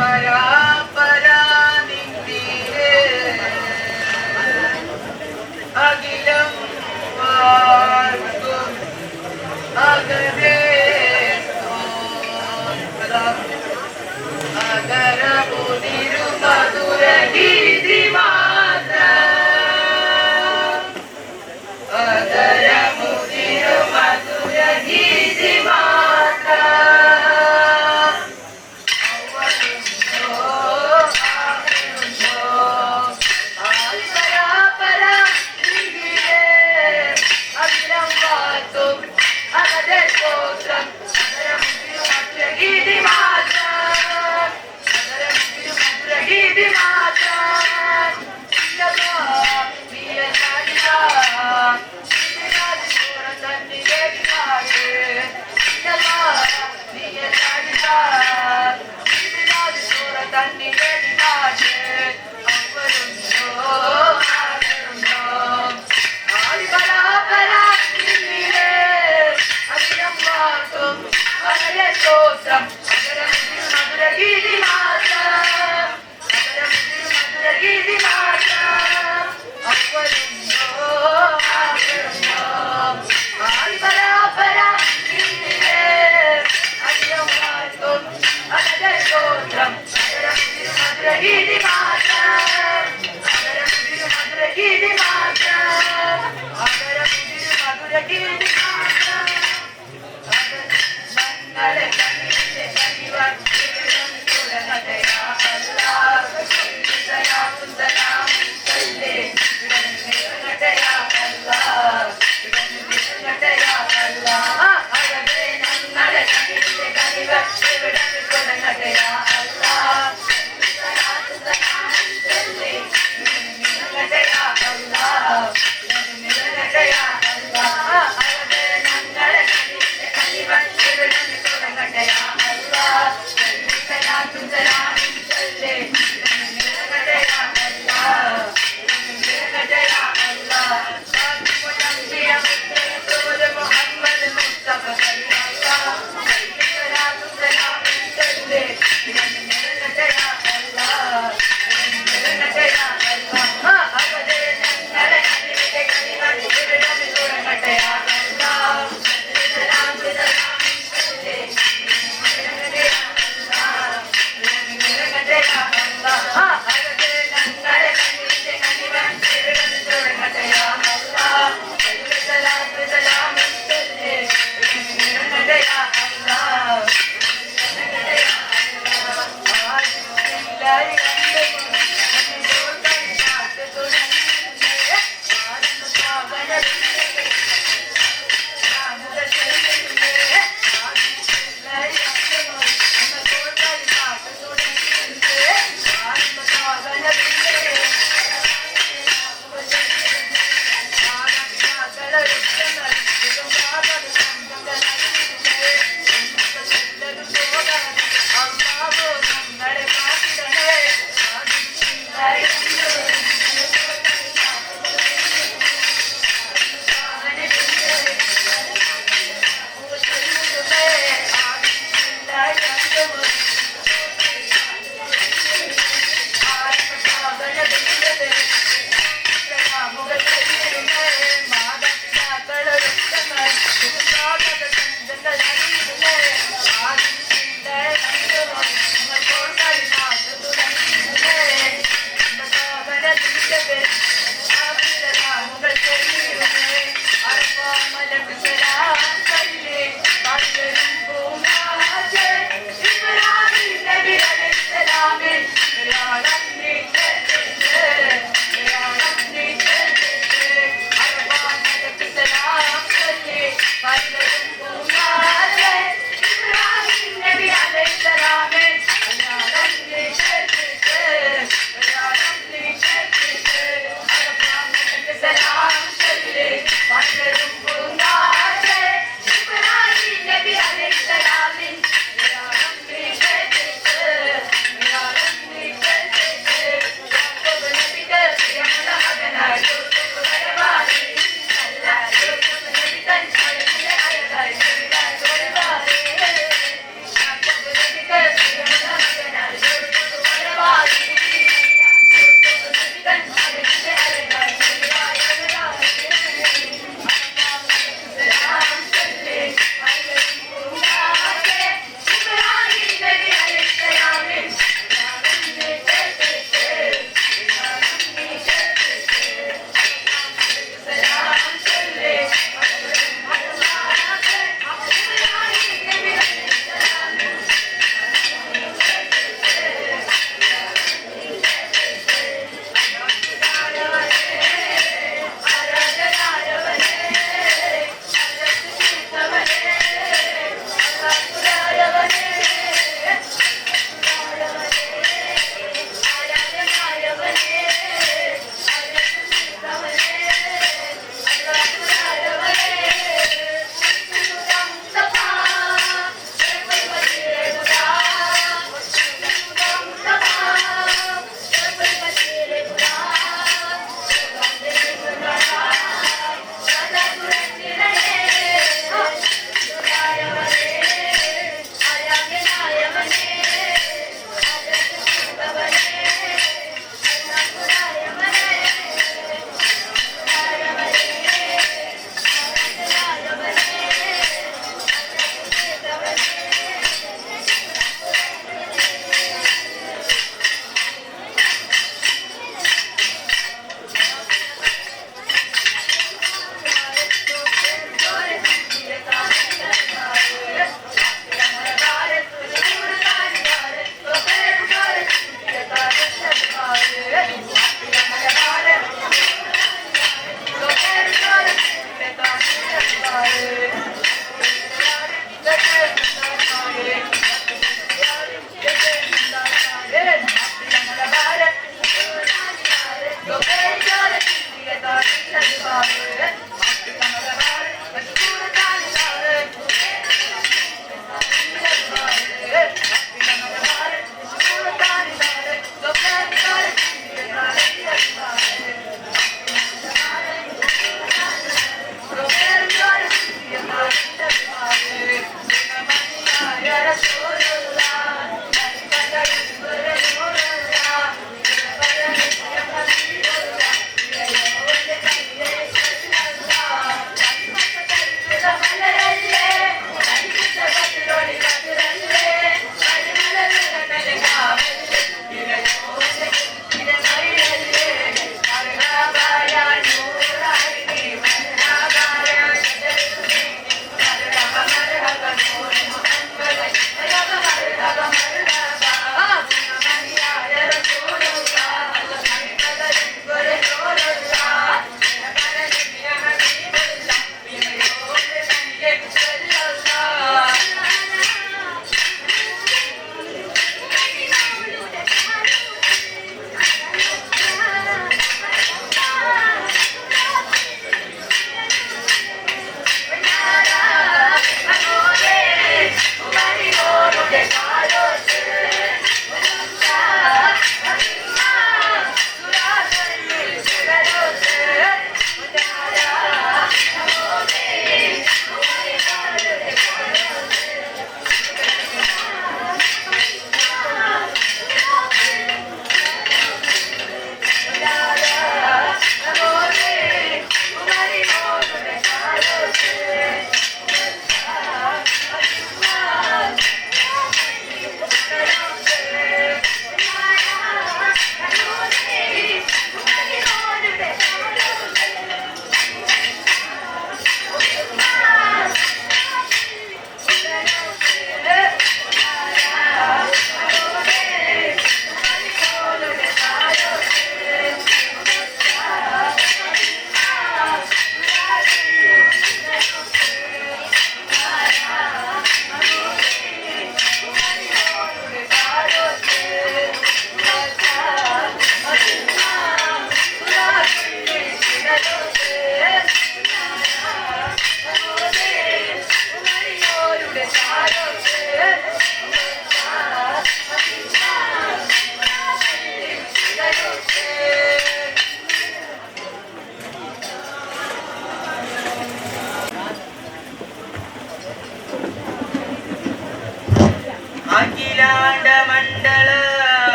para, para,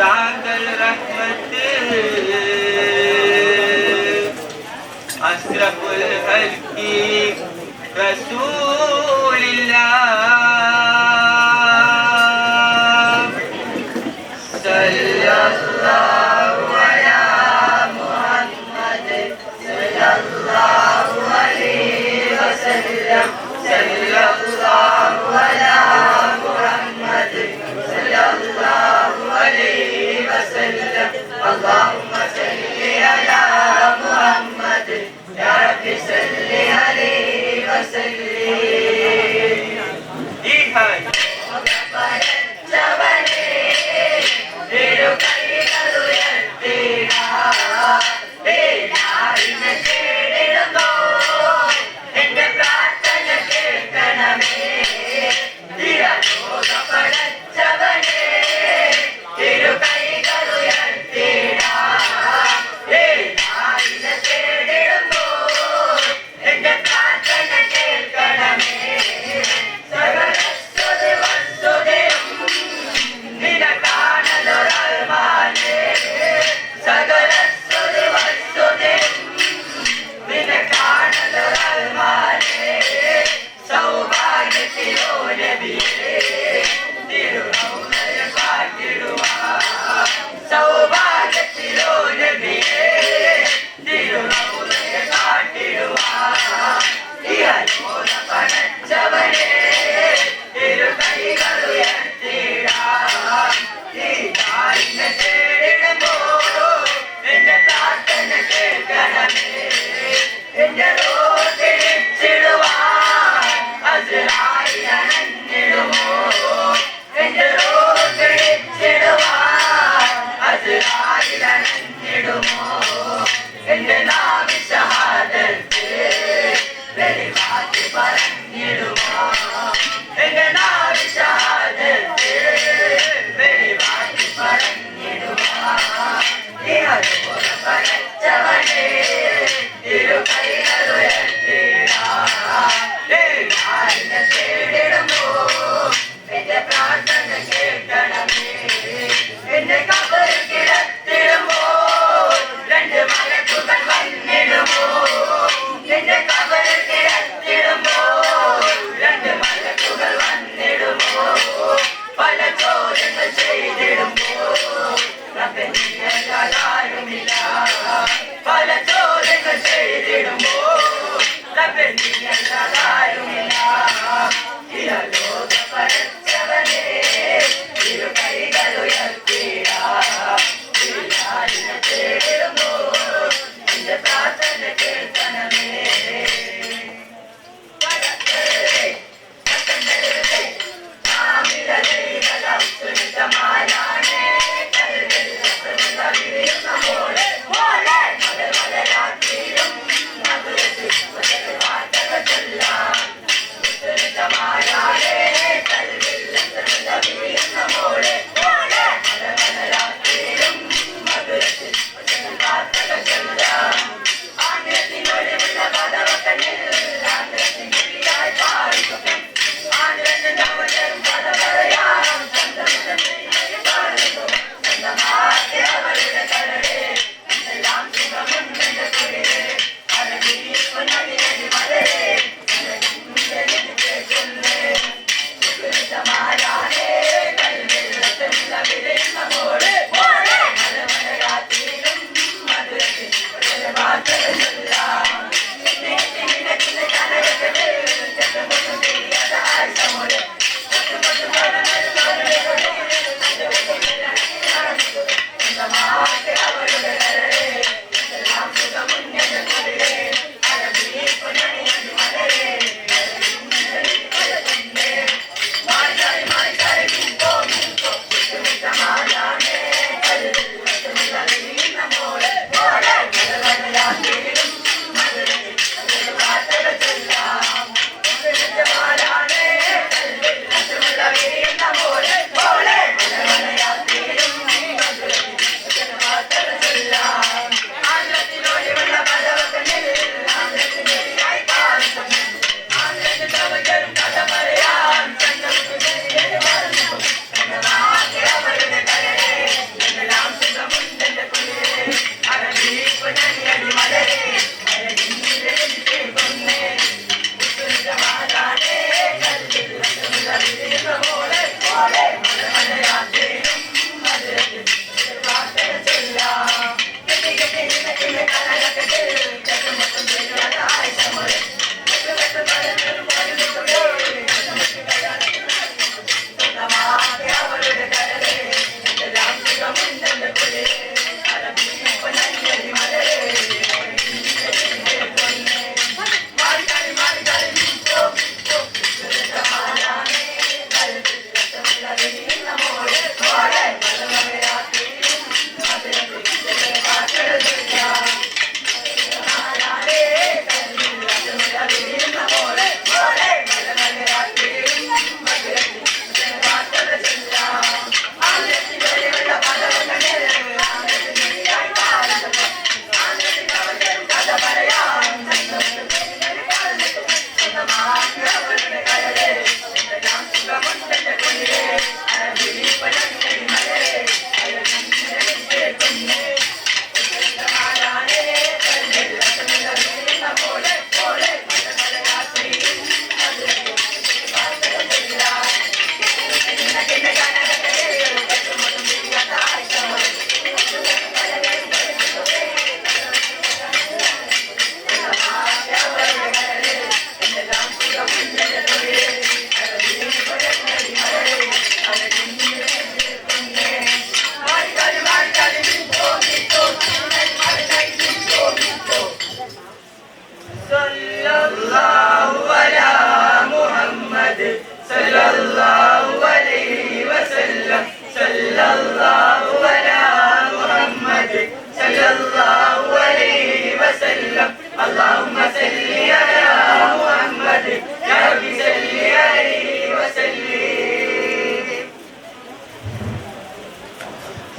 താങ്കൾ റഹ്മത്ത് അസ്റഫുൽ ഖൽഖി റസൂലില്ലാഹ് സല്ലല്ലാഹു അലാ മുഹമ്മദ് സല്ലല്ലാഹു അലൈഹി വസല്ലം സല്ലല്ലാഹു അലാ മുഹമ്മദ് സല്ലല്ലാഹു അലൈഹി വസല്ലം അല്ലാഹുമ്മ സല്ലി അലാ മുഹമ്മദ് യാ റബ്ബി സല്ലി അലൈഹി വസല്ലം ഈ hi Saraswati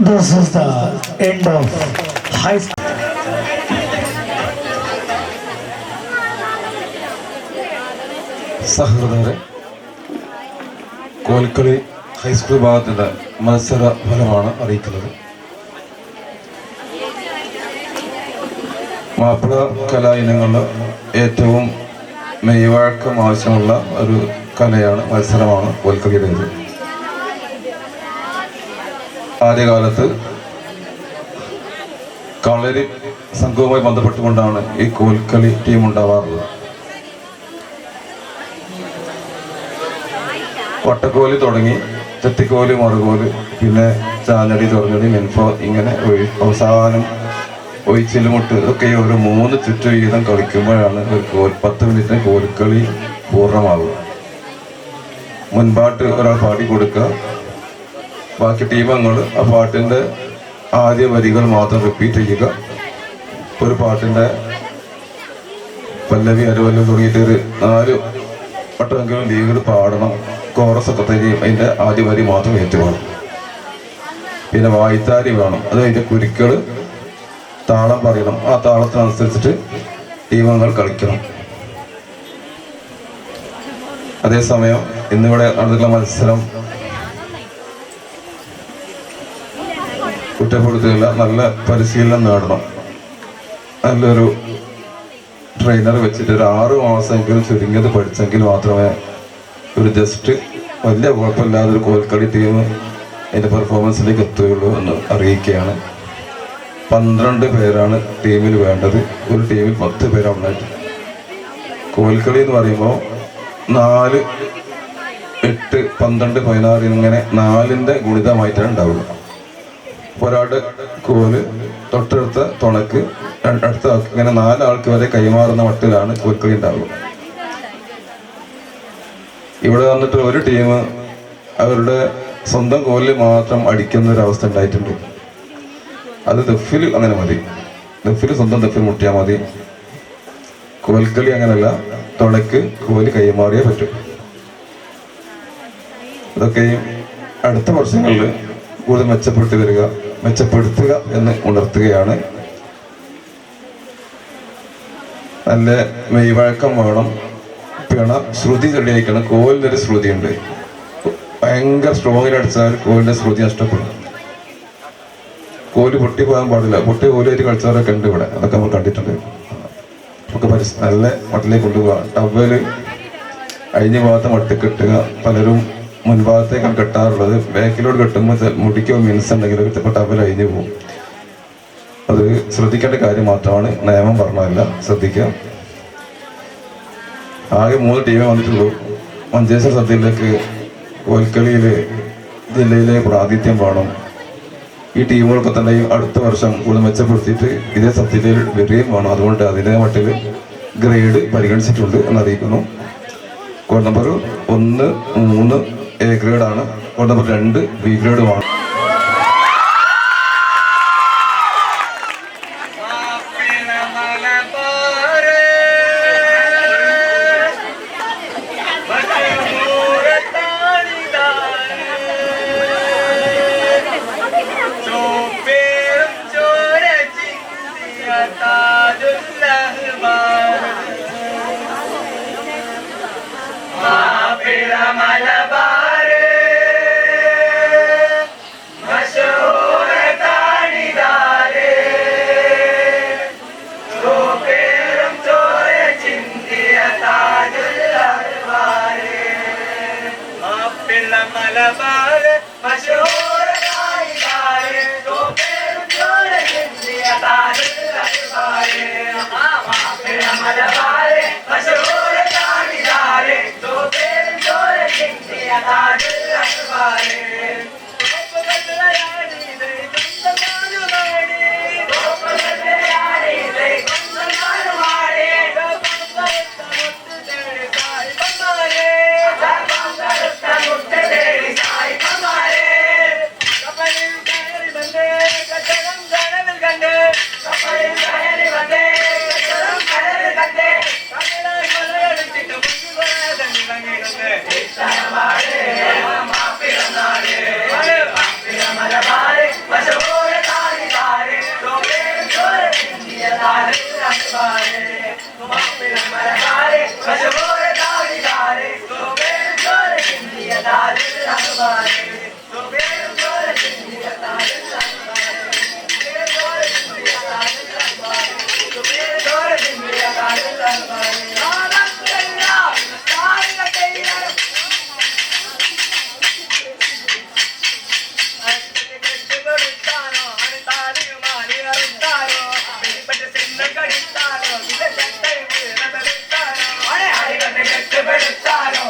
This is the end of high school. സഹൃദയരെ, കോൽക്കളി ഹൈസ്കൂൾ വിഭാഗത്തിൻ്റെ മത്സര ഫലമാണ് അറിയിക്കുന്നത്. മാപ്പിള കലാ ഇനങ്ങളിൽ ഏറ്റവും മെയ്വഴക്കം ആവശ്യമുള്ള ഒരു കലയാണ്, മത്സരമാണ് കോൽക്കളിയുടേത്. ആദ്യകാലത്ത് കളരി സംഘവുമായി ബന്ധപ്പെട്ടുകൊണ്ടാണ് ഈ കോൽക്കളി ടീം ഉണ്ടാവാറുള്ളത്. വട്ടക്കോല് തുടങ്ങി ചെത്തിക്കോല്, മറുകോല്, പിന്നെ ചാഞ്ഞടി, തുറഞ്ഞടി, മെൻഫോ, ഇങ്ങനെ അവസാനം ഒഴിച്ചിലുമുട്ട് ഒക്കെ ഒരു 3 ചുറ്റു വീതം കളിക്കുമ്പോഴാണ് ഒരു 10 മിനിറ്റിന് കോൽക്കളി പൂർണ്ണമാവുക. മുൻപാട്ട് ഒരാൾ പാടി കൊടുക്കുക, ബാക്കി ടീമങ്ങൾ ആ പാട്ടിൻ്റെ ആദ്യ വരികൾ മാത്രം റിപ്പീറ്റ് ചെയ്യുക. ഒരു പാട്ടിൻ്റെ പല്ലവി, അരവല്ലം തുടങ്ങിയിട്ട് ഒരു 4 വട്ടമെങ്കിലും ലീഗിൽ പാടണം. കോറസ് ഒക്കെ തരികയും അതിൻ്റെ ആദ്യ വരി മാത്രം ഏറ്റുവേണം. പിന്നെ വായ്ത്താരി വേണം, അത് അതിൻ്റെ കുരുക്കൾ താളം പറയണം. ആ താളത്തിനനുസരിച്ചിട്ട് ടീമങ്ങൾ കളിക്കണം. അതേസമയം ഇന്നിവിടെ നടന്നിട്ടുള്ള മത്സരം കുറ്റപ്പെടുത്തുകയില്ല, നല്ല പരിശീലനം നേടണം. നല്ലൊരു ട്രെയിനർ വെച്ചിട്ട് ഒരു 6 മാസമെങ്കിലും ചുരുങ്ങിയത് പഠിച്ചെങ്കിൽ മാത്രമേ ഒരു ജസ്റ്റ് വലിയ കുഴപ്പമില്ലാതെ ഒരു കോൽക്കളി ടീം അതിൻ്റെ പെർഫോമൻസിലേക്ക് എത്തുകയുള്ളൂ എന്ന് അറിയിക്കുകയാണ്. 12 പേരാണ് ടീമിൽ വേണ്ടത്. ഒരു ടീമിൽ 10 പേരാണ് ഉണ്ടായിട്ട്. കോൽക്കളി എന്ന് പറയുമ്പോൾ 4, 8, 12, 16 ഇങ്ങനെ 4ൻ്റെ ഗുണിതമായിട്ടാണ് ഉണ്ടാവുക. ഒരാളുടെ കോല് തൊട്ടടുത്ത തുണക്ക് അടുത്ത ആൾക്ക്, ഇങ്ങനെ 4 ആൾക്ക് വരെ കൈമാറുന്ന മട്ടിലാണ് കോൽക്കളി ഉണ്ടാവുക. ഇവിടെ വന്നിട്ട് ഒരു ടീം അവരുടെ സ്വന്തം കോലിൽ മാത്രം അടിക്കുന്ന ഒരു അവസ്ഥ ഉണ്ടായിട്ടുണ്ട്. അത് ദഫിൽ അങ്ങനെ മതി, ദഫിൽ സ്വന്തം ദഫിൽ മുട്ടിയാൽ മതി. കോൽക്കളി അങ്ങനെയല്ല, തുണക്ക് കോല് കൈമാറിയേ പറ്റും. അതൊക്കെയും അടുത്ത വർഷങ്ങളിൽ കൂടുതൽ മെച്ചപ്പെടുത്തുക എന്ന് ഉണർത്തുകയാണ്. നല്ല മെയ്വഴക്കം വേണം. പിണ ശ്രുതി തെളിയിക്കണം. കോലിനൊരു ശ്രുതിയുണ്ട്, ഭയങ്കര സ്ട്രോങ്ങിൽ അടിച്ചാൽ കോലിൻ്റെ ശ്രുതി നഷ്ടപ്പെടും. കോല് പൊട്ടി പോകാൻ പാടില്ല. പൊട്ടിയ കോലായിട്ട് കളിച്ചവരൊക്കെ ഉണ്ട് ഇവിടെ, അതൊക്കെ നമ്മൾ കണ്ടിട്ടുണ്ട്. നമുക്ക് നല്ല മട്ടിലേക്ക് കൊണ്ടുപോകാം. ടവല് അഴിഞ്ഞ ഭാഗത്ത് മട്ടി കെട്ടുക. പലരും മുൻഭാഗത്തേക്കാണ് കെട്ടാറുള്ളത്. ബാക്കിലോട്ട് കെട്ടുമ്പോൾ മുടിക്കോ മിനുസ് ഉണ്ടെങ്കിലും ചിലപ്പോൾ ടവൽ അഴിഞ്ഞു പോകും. അത് ശ്രദ്ധിക്കേണ്ട കാര്യം മാത്രമാണ്, നിയമം പറഞ്ഞതല്ല, ശ്രദ്ധിക്കുക. ആകെ 3 ടീമേ വന്നിട്ടുള്ളൂ. മഞ്ചേശ്വരം സദ്യയിലേക്ക് കോൽക്കളിയിൽ ജില്ലയിലെ പ്രാതിനിധ്യം വേണം. ഈ ടീമുകൾക്ക് തന്നെ അടുത്ത വർഷം കൂടുതൽ മെച്ചപ്പെടുത്തിയിട്ട് ഇതേ സദ്യയിൽ വരികയും വേണം. അതുകൊണ്ട് അതിനെ മട്ടിൽ ഗ്രേഡ് പരിഗണിച്ചിട്ടുണ്ട് എന്നറിയിക്കുന്നു. കോഡ് നമ്പർ 1, 3 എ ഗ്രേഡാണ്. കോഡ് നമ്പർ 2 ബി ഗ്രേഡുമാണ്. Mala Pedestalo,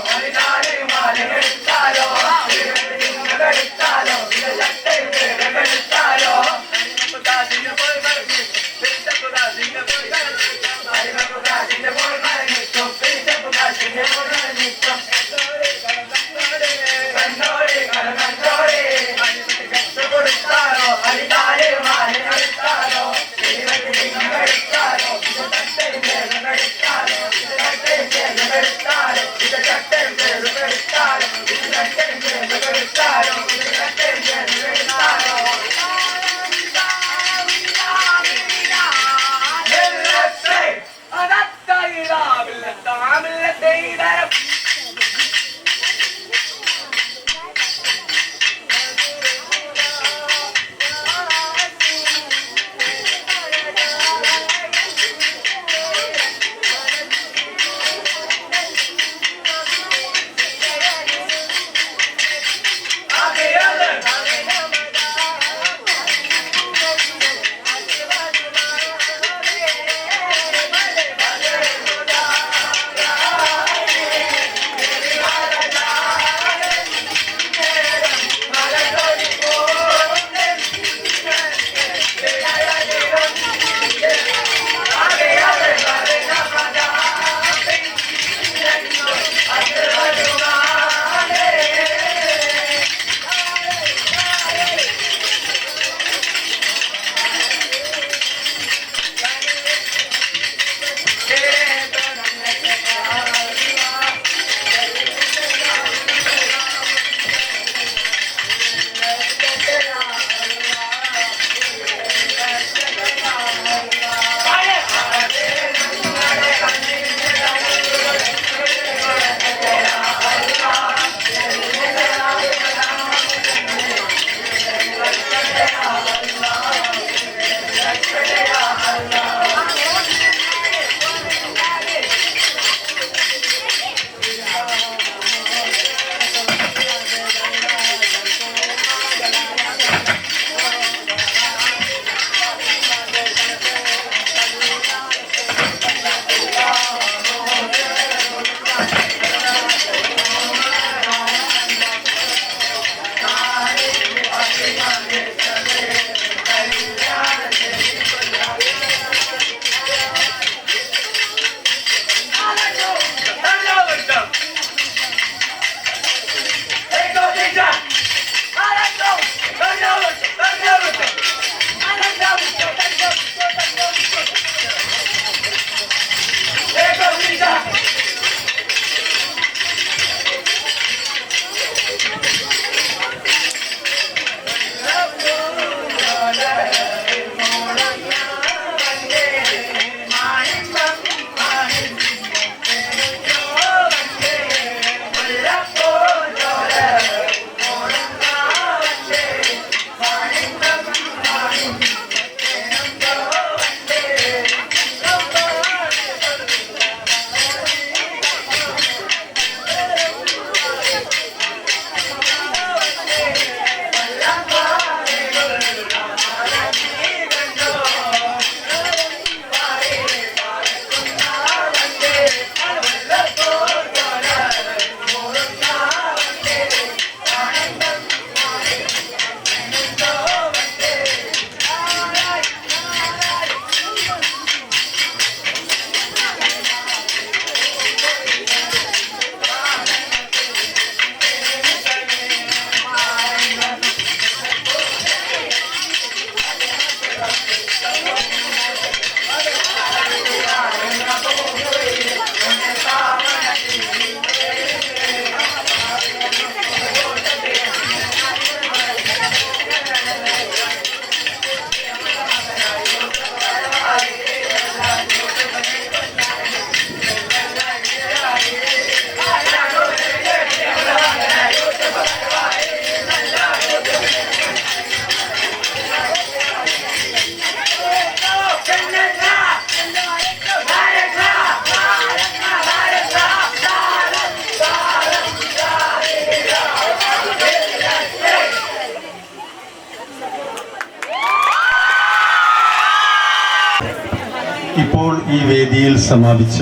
ഈ വേദിയിൽ സമാപിച്ച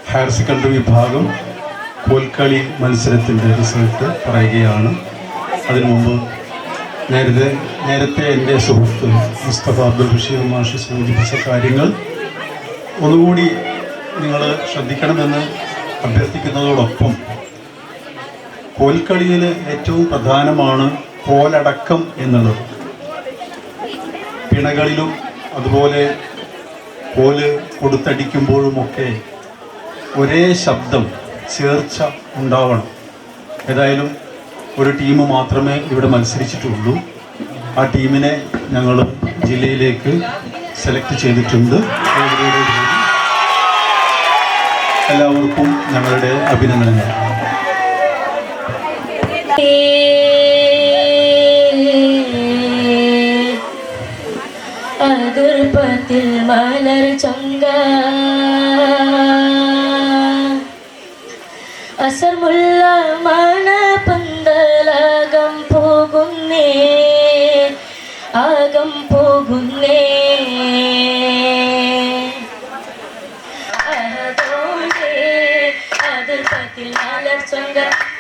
ഹയർ സെക്കൻഡറി വിഭാഗം കോൽക്കളി മത്സരത്തിൻ്റെ റിസൾട്ട് പറയുകയാണ്. അതിനു മുമ്പ് നേരത്തെ എൻ്റെ സുഹൃത്ത് മുസ്തഫ അബ്ദുൽ ബഷീർ മാഷി സൂചിപ്പിച്ച കാര്യങ്ങൾ ഒന്നുകൂടി നിങ്ങൾ ശ്രദ്ധിക്കണമെന്ന് അഭ്യർത്ഥിക്കുന്നതോടൊപ്പം കോൽക്കളിയിൽ ഏറ്റവും പ്രധാനമാണ് കോലടക്കം എന്നുള്ളത്. പിണകളിലും അതുപോലെ കോല് കൊടുത്തടിക്കുമ്പോഴുമൊക്കെ ഒരേ ശബ്ദം ചേർച്ച ഉണ്ടാവണം. ഏതായാലും ഒരു ടീം മാത്രമേ ഇവിടെ മത്സരിച്ചിട്ടുള്ളൂ. ആ ടീമിനെ ഞങ്ങൾ ജില്ലയിലേക്ക് സെലക്ട് ചെയ്തിട്ടുണ്ട്. എല്ലാവർക്കും ഞങ്ങളുടെ അഭിനന്ദനങ്ങൾ. അതിർപ്പത്തിൽ മലർ ചൊങ്ക അസർമുള്ള മണപന്തലകം പോകുന്നേ ആകം പോകുന്നേ അതിർപ്പത്തിൽ മലർ ചൊങ്ക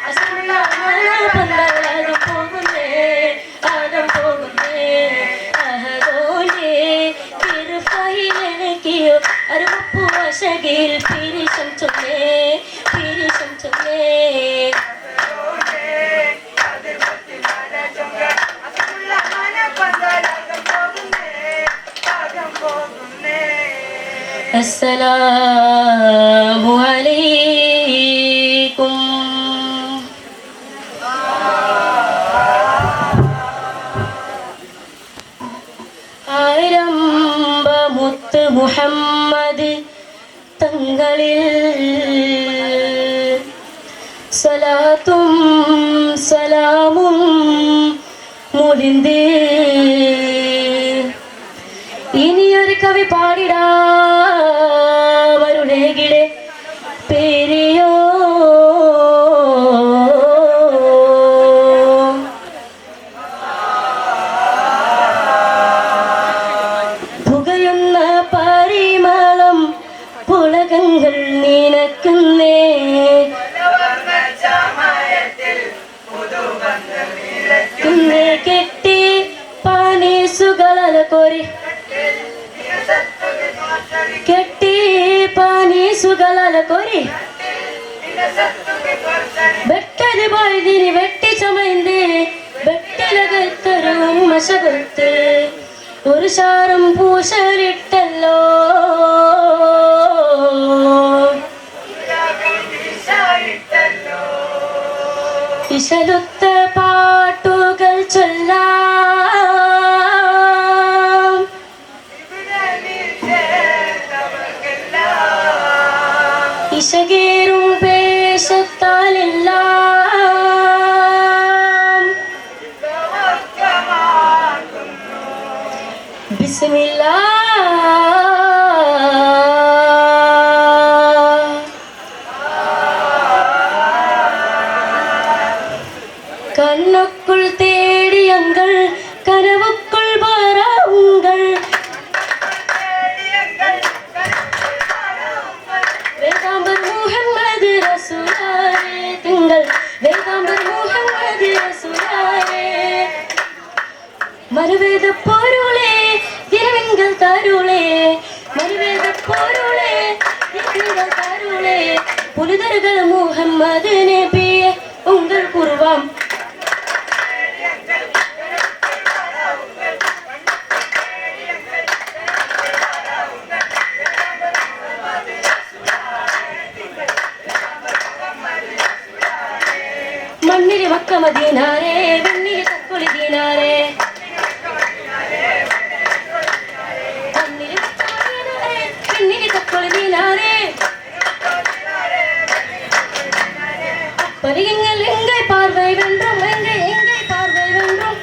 അസർമുള്ള മണപന്തലകം പോകുന്നേ ആകം പോകുന്നേ അറുപു വശകിൽ പിരിശം ചൊന്നേ പിരിശം ചൊന്നേ അസ്സലാമു അലൈക്കും. ആയിരമ്പമുത്ത് മുഹമ്മദ് തങ്ങളിൽ സലാത്തും സലാമും മുലിന്ത് ഇനിയൊരു കവി പാടിടാ വരുണേകിടെ പേരിയോ പുകയുന്ന പരിമളം പുളകങ്ങൾ നീനക്കുന്നേ കെട്ടി പാനീസുകളല കോരി കെട്ടി പാനീസുകളല കോരി വെട്ടത് പോയതിന് വെട്ടി ചമയന്തേ വെട്ടിലകത്തൊരു മശകത്ത് ഒരു ശാറും പൂശലിട്ടല്ലോ ഇശലുത്ത പാട്ടുകൾ ചൊല്ലാം ഇശകേറും പേശത്താലെല്ലാം ബിസ്മില്ലാ கண்ணுக்குள் தேடியங்கள் கனவுக்குள் பாராவுங்கள் வேதாம்பர் முஹம்மது ரசூலாரே திங்கள் வேதாம்பர் முஹம்மது ரசூலாரே மறுவேத பொருளே தினவெங்கள் தருளே மறுவேத பொருளே தினவெங்கள் தருளே புனிதர்கள் முஹம்மது நபியே உங்கள் குருவாம் മണ്ണിരി മക്ക മദീനാരേ വെണ്ണിരി തക്കൊളി ദീനാരേ മണ്ണിരി മക്ക മദീനാരേ വെണ്ണിരി തക്കൊളി ദീനാരേ பரிகங்கள் எங்கே பார்வை வென்றும் எங்கே எங்கே பார்வை வென்றும்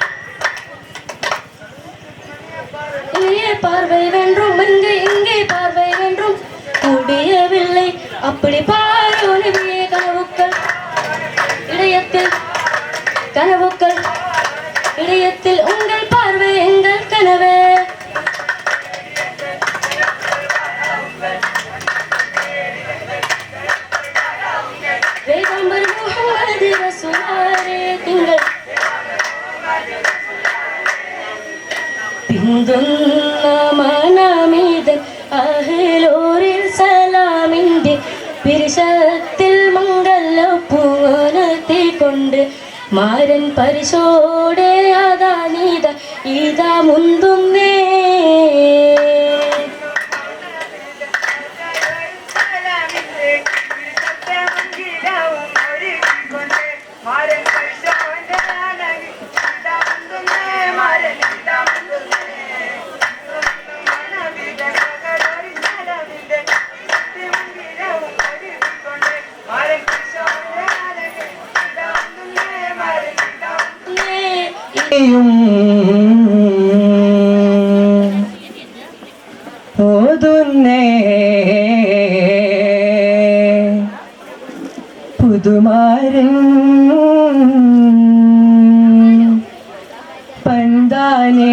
எங்கே பார்வை வென்றும் எங்கே எங்கே பார்வை வென்றும் முடியவில்லை அப்படி பாரோனியே கனவுக்கள் இடையத்தில் கனவுக்கள் இடையத்தில் உங்கள் பார்வை எங்கள் கனவே മുന്തുന്ന മനമിതൻ അഹ്ലൂരിൽ സലാമിൻ്റെ പിരിശത്തിൽ മംഗലപ്പൂവനത്തിക്കൊണ്ട് മാരൻ പരിശോടെ അതാ നീത ഇതാ മുന്തുന്നേ. ഓതുന്നേ പുതുമാരൻ പന്താനേ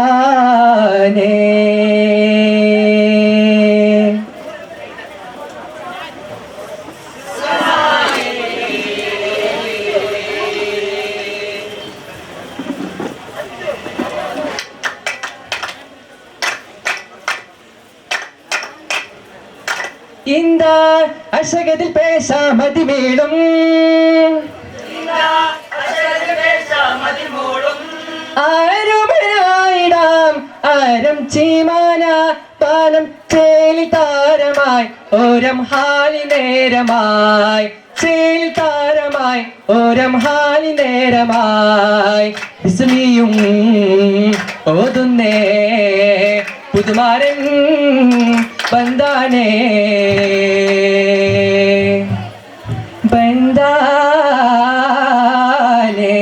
ബന്ധാനേ. இந்த அசகதில் பேசாமதி மேலும் ആരുമനായിടാം ആരം ചീമാന പാലം ചേലി താരമായി ഓരം ഹാലി നേരമായി ചേലി താരമായി ഓരം ഹാലി നേരമായി വിസ്മിയും ഓതുന്നേ പുതുമാരൻ ബന്ധാനേ ബന്ധാനേ.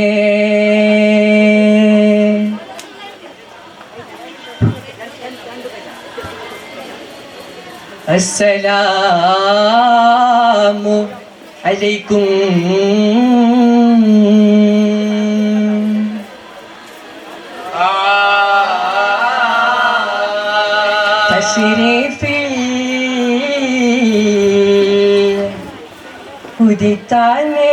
അസ്സലാമു അലൈക്കും തശ്രീഫിൽ ഉദിത്താനേ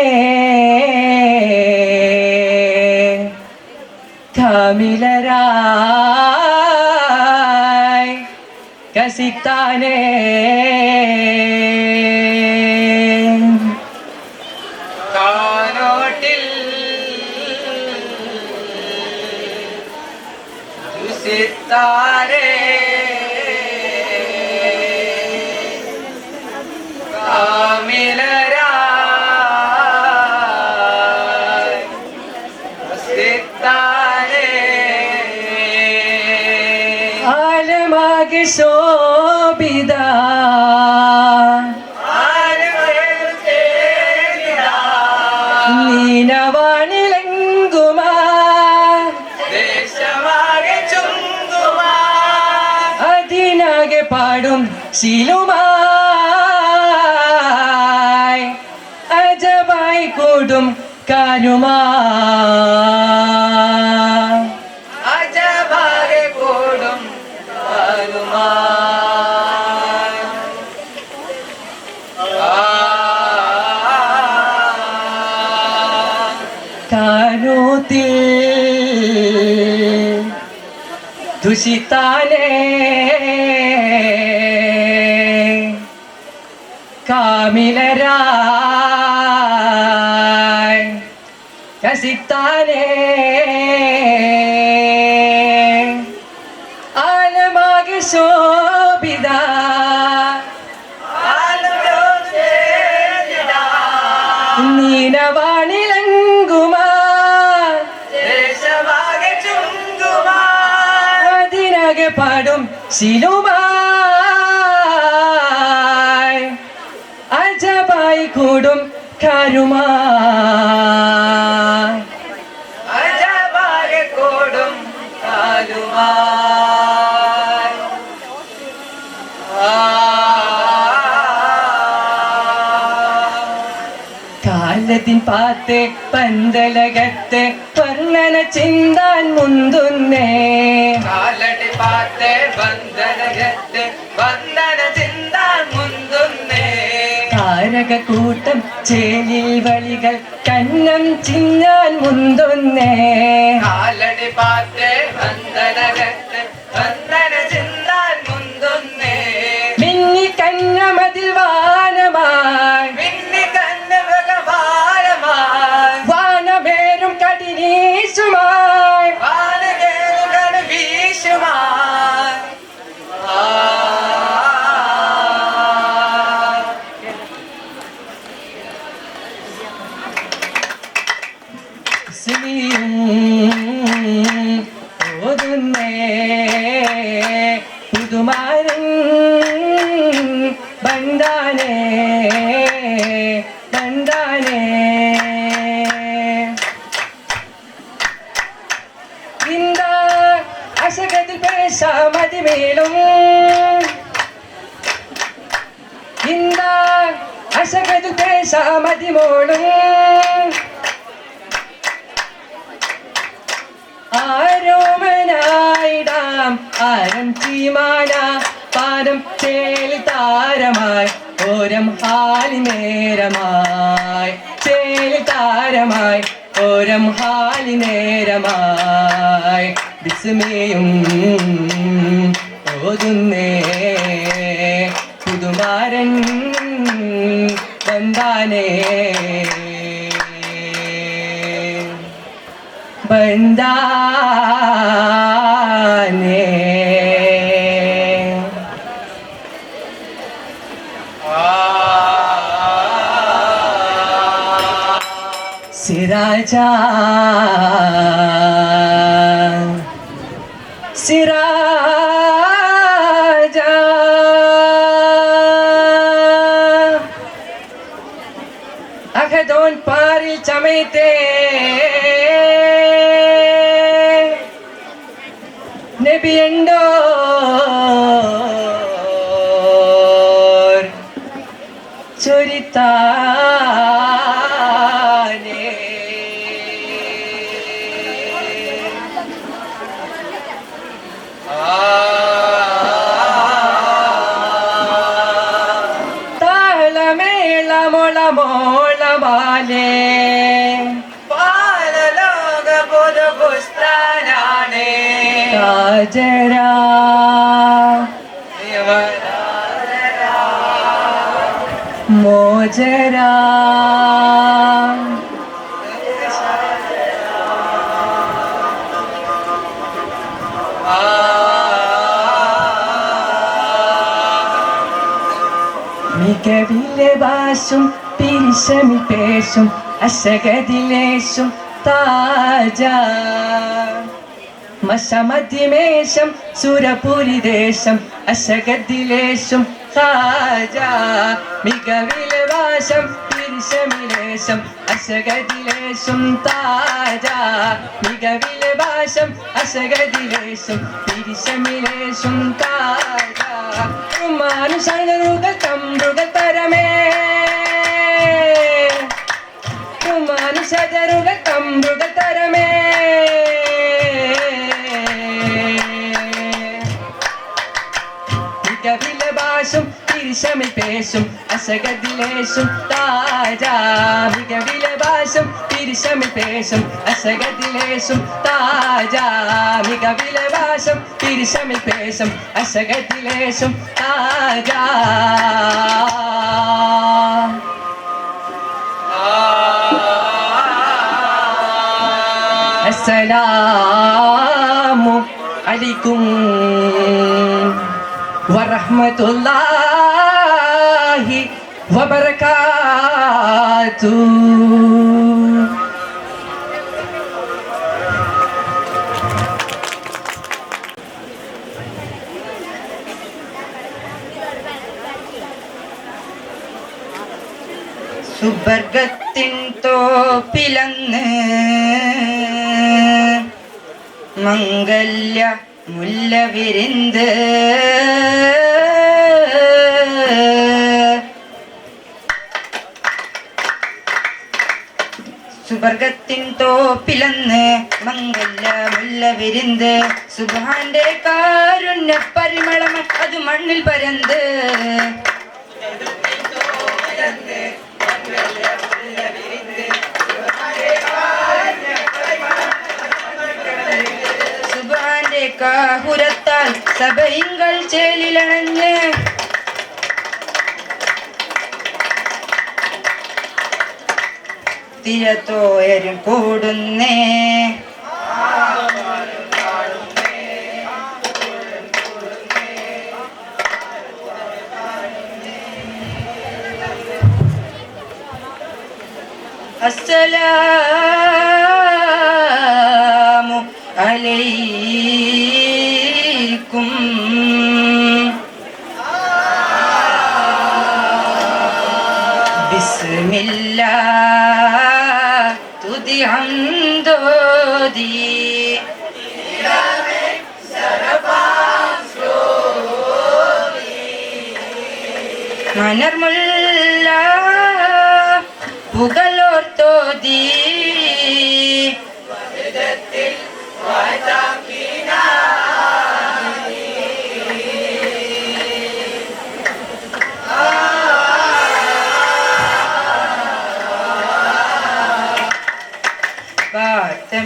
കാമിലരായി കസിത്താനേ കാനോട്ടിൽ സിത്താരേ കാമിലരായി സിത്താരേ ആലമാകെ ശോഭിത നീനവാണിലെങ്കുമാ ദേശമാകെ ചുങ്കുമാ അതിനാകെ പാടും ശീലുമായി അജബായി കൂടും കാനുമാ അജബാകെ കൂടും കാനുമാ കാനൂത്തിൽ ദുഷിത്താനേ കാമിലരായി കസിത്താനേ ആലമാകെ ശോഭിത നീനവാണിലെങ്കുമാ ദേശമാകെ ചുങ്കുമാ അതിനാകെ പാടും ശിലുമായി അജബായി കൂടും കരുമാ അജബായി കൂടും കരുമാ കാലത്തിൻ പാത്ത് പന്തലകത്ത് വർണ്ണന ചിന്താൻ മുന്തുന്നേ കാലടി പാത്ത് പന്തലകത്ത് വർണ്ണന ചിന്താൻ മുന്തുന്നേ താരകക്കൂട്ടം ചേലിൽ വളികൾ കന്നം ചിന്നാൻ മുന്തുന്നേ കാലടി പാത്ത് വന്ദനകത്ത് വന്ദന ചിന്താൻ മുന്തുന്നേ മിന്നി കന്നമതിൽ വാനമായി മിന്നി കന്നമകവാനമായി വാനമേരും കടിനീശുമായി വാനമേരും കടിവീശുമായി ഓതുന്നേ പുതുമാരൻ ബന്ധാനേ ബന്ധാനേ ഇന്ത അശകത്തിൽ പേശ മതിമേലും ഇന്ത അശകത്തിൽ പേശ മതിമോളും ആരോമനായിടാം ആരം ചീമാന പാരം ചേലി താരമായി ഓരം ഹാലി നേരമായി ചേലി താരമായി ഓരം ഹാലി നേരമായി വിസ്മയും ഓതുന്നേ പുതുമാരൻ ബന്ധാനേ ബന്ധാനേ സിരാജ സിരാജ അഖദോൻ പാരിൽ ചമയത്തെ നബിയുണ്ടോ ചൊരിത്താനേ താളമേള മോള മോളമാലേ പാലലോക പൊതുപുസ്തനാണേ രാജരാ മോജരാ മികവിലെ വാശും പിരിശമിൽ പേശും അശകതിലേശും താജ മശമതിമേശം സുരപുരിദേശം അശകതിലേശം ഖാജ മികവിലെ വാശം പിരിശമിലേശം അശകതിലേശം താജ മികവിലെ വാശം അശകതിലേശം പിരിശമിലേശം താജ മാനുഷണരുകൾ തമ്പുകൾ തരമേ മാനുഷരുകൾ തമ്പുകൾ തരമേ മികവിലെ ഭാഷും തിരിശമിൽ പേശും അശകതിലേശും താജ മികവിലെ ഭാഷും തിരിശമിൽ പേശും അശകതിലേശും താജ മികവിലെ ഭാഷും തിരിശമിൽ പേശും അശകതിലേശും താജ അസ്സലാമു അലൈക്കും വറഹ്മത്തുള്ളാഹി വബറകാതുഹു. സുബർഗത്തിൻ തോപ്പിലന്ന് മംഗല്യ മുല്ല വിരിന്ത് സുബർഗത്തിൻ തോപ്പിലന്ന് മംഗല്യ മുല്ല വിരിന്ത് സുബ്ഹാന്റെ കാരുണ്യ പരിമളം അത് മണ്ണിൽ പരന്ത് സഭയിങ്കൾ ചേലിലണഞ്ഞ് തിരത്തോയരും കൂടുന്നേ അസ്സലാമു അലൈക്കും ബിസ്മില്ലാഹ് തുതി ഹംദോദി മണർമുല്ല പുകളോർത്തോദി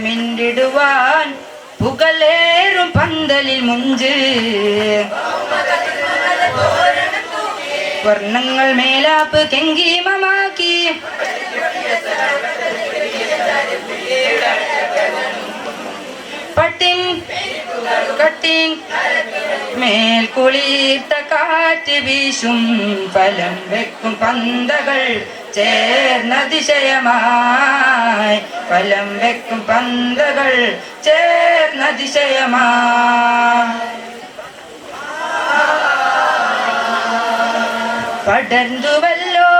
വാർത്തമിണ്ടിടുവാൻ പുകളേറും പന്തലിൽ മുഞ്ച് വർണ്ണങ്ങൾ മേലാപ്പ് കെങ്കീമമാക്കി പട്ടിൻ കട്ടിൻ മേൽ കുളിർത്ത കാറ്റ് വീശും ഫലം വെക്കും പന്തകൾ ചേർന്നതിശയമായി ഫലം വെക്കും പന്തകൾ ചേർന്നതിശയമായി പടർന്നുവല്ലോ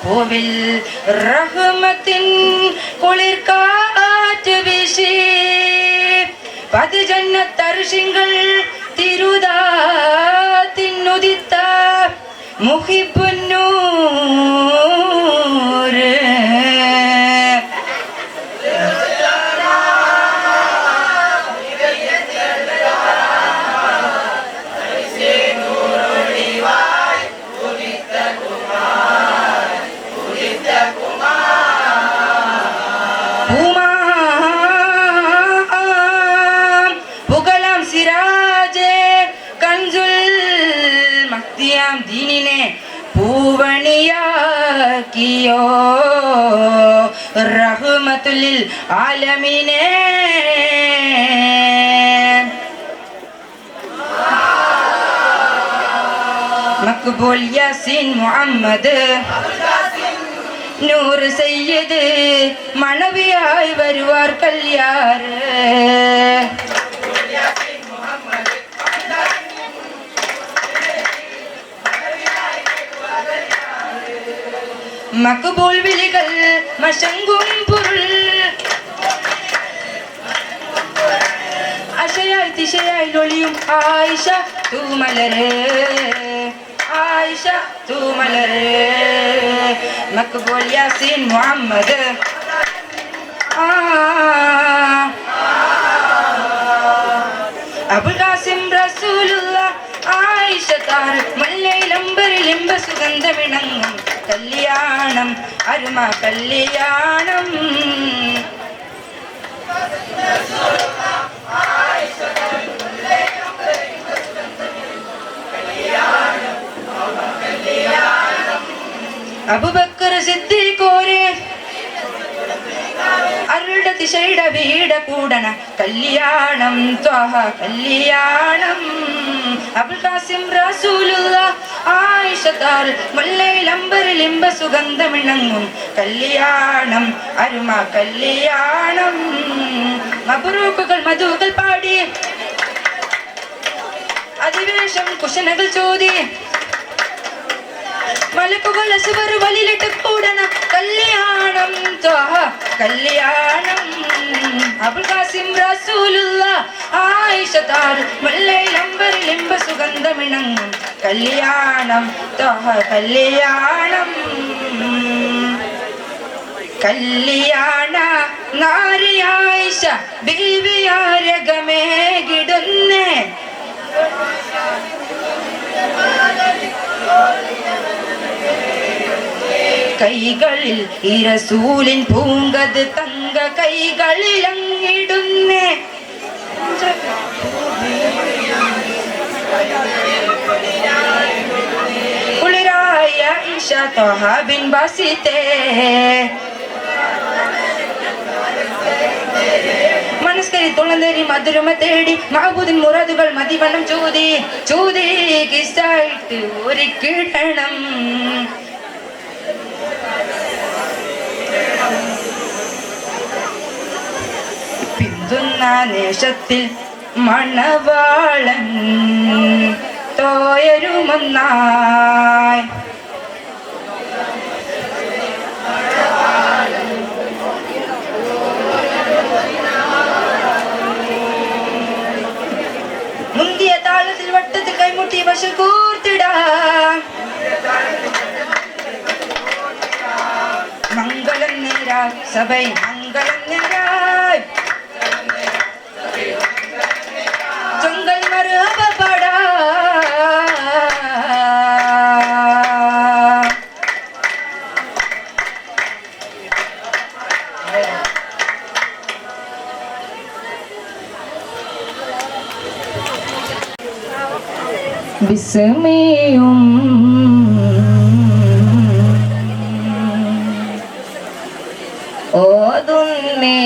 പൂവിൽ റഹ്മത്തിൻ കുളിർക്കാറ്റ് വീശി പതിജന്നത്തർഷിങ്ങൾ തിരുതാത്തിനുദിത്ത മുഹിബുന്നൂര് പുകലാം സിരാജേ കൻസുൽ മക്തിയാം ദീനിനെ പൂവണിയാക്കിയോ റഹ്മത്തുൽ ആലമീനെ മക്ബൂൽ യാസീൻ മുഹമ്മദ് നൂർ സയ്യിദ് മണവിയായി വരുവാർ കല്യാറ് മക്ബൂൽ വിളികൾ മശങ്കും പൊരുൾ അശയായി തിശയായി ഒളിയും ആയിഷ തൂമലര് ആയിഷ തൂമലര് മക്ബൂൽ യാസീൻ മുഹമ്മദ് അബുൽ ഖാസിം റസൂലുള്ള ആയിഷ താർ മുല്ലയിലമ്പരിലിമ്പ സുഗന്ധമിണങ്ങും കല്യാണം അരുമ കല്യാണം അബൂബക്കർ സിദ്ദീഖോരെ അരുടെ ദിശയുടെ വീട കൂടണ കല്യാണം ത്വഹ കല്യാണം അബുൽ ഖാസിം റസൂലുള്ള ആയിഷ താർ മുല്ലയിലമ്പരിലിമ്പ സുഗന്ധമിണങ്ങും കല്യാണം അരുമ കല്യാണം മബ്റൂക്കുകൾ മധുകൾ പാടി അധിവേശം കുശനകൾ ചോദി മലക്കുകൾ അസുവർ വലിലിട്ട് കൂടണ കല്യാണം ത്വഹ കല്യാണം അബുൽ ഖാസിം റസൂലുള്ള ആയിഷ താർ മുല്ലയിലമ്പരിലിമ്പ സുഗന്ധമിണങ്ങും കല്യാണം ത്വഹ കല്യാണം കല്യാണ നാരി ആയിഷ ബീവിയാരകമേകിടുന്നേ കൈകളിൽ ഈ റസൂലിൻ പൂങ്കത് തങ്ക കൈകളിൽ അങ്ങിടുന്നേ കുളിരായ ഇഷ ത്വഹ ബിൻ ബാസിത്തെ മനസ്കരി തുളന്തരി മധുരമ തേടി മഹബൂദിൻ മുറാദുകൾ മതിവനം ചൂതി ചൂതി കിസായിട്ട് ഒരുക്കിടണം പിന്തുന്ന നേശത്തിൽ മണവാളൻ തോയരുമൊന്നായി മുന്തിയ താളത്തിൽ വട്ടത്തിൽ കൈമുട്ടി വശ കൂർത്തിടാം മംഗളം നേരായ് സഭൈ മംഗളം നേരായ് ജംഗൽ മർഹബ പടാ വിസ്മയും ഓതുന്നേ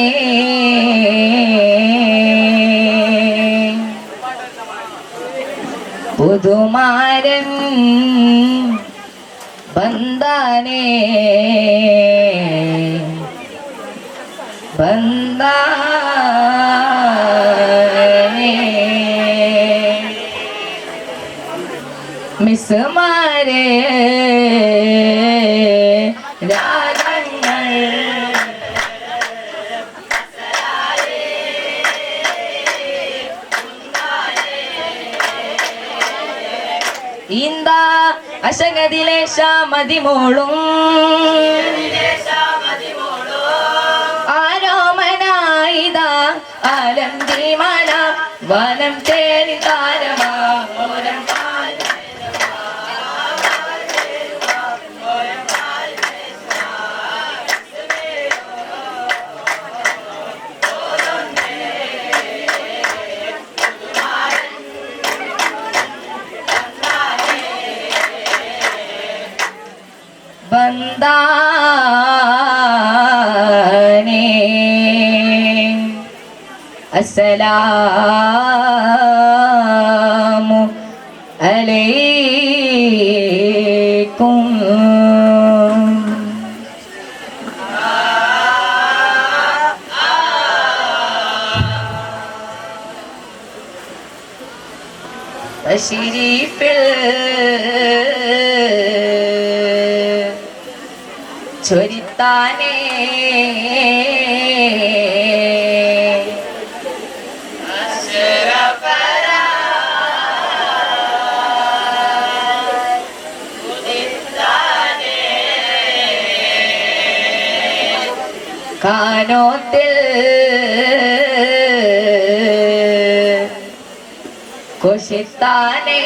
പുതുമാരൻ ബന്ധാനേ മിസ്മാരെ രാഗങ്ങൾ ഇന്താ അശഗതിലേശ മതിമോളും ആരോമനായിതാ ആലന്തിമന വനം തേരി താരമാ ബന്ദാനേ അസ്സലാമു അലൈക്കും തശരീഫിൽ ചൊരിത്താനേ കാനോത്തിൽ കുശിത്താനേ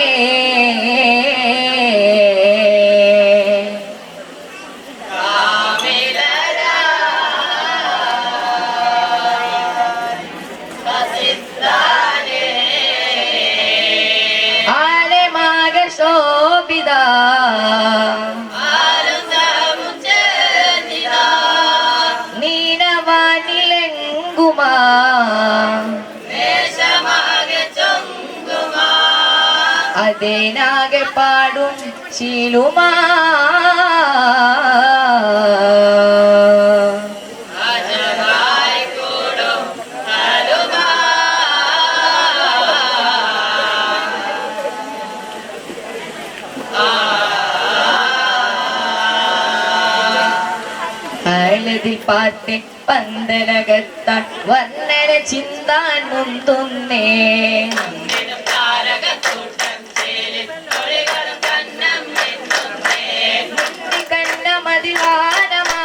ശോഭിത നീനവാനിലെങ്കുമാ അതേനാകെ പാടും ശീലുമാ പാട്ട് പന്തലകത്താൻ വന്നര ചിന്താൻ മുന്തുന്നേ കന്നമതിവാനമാ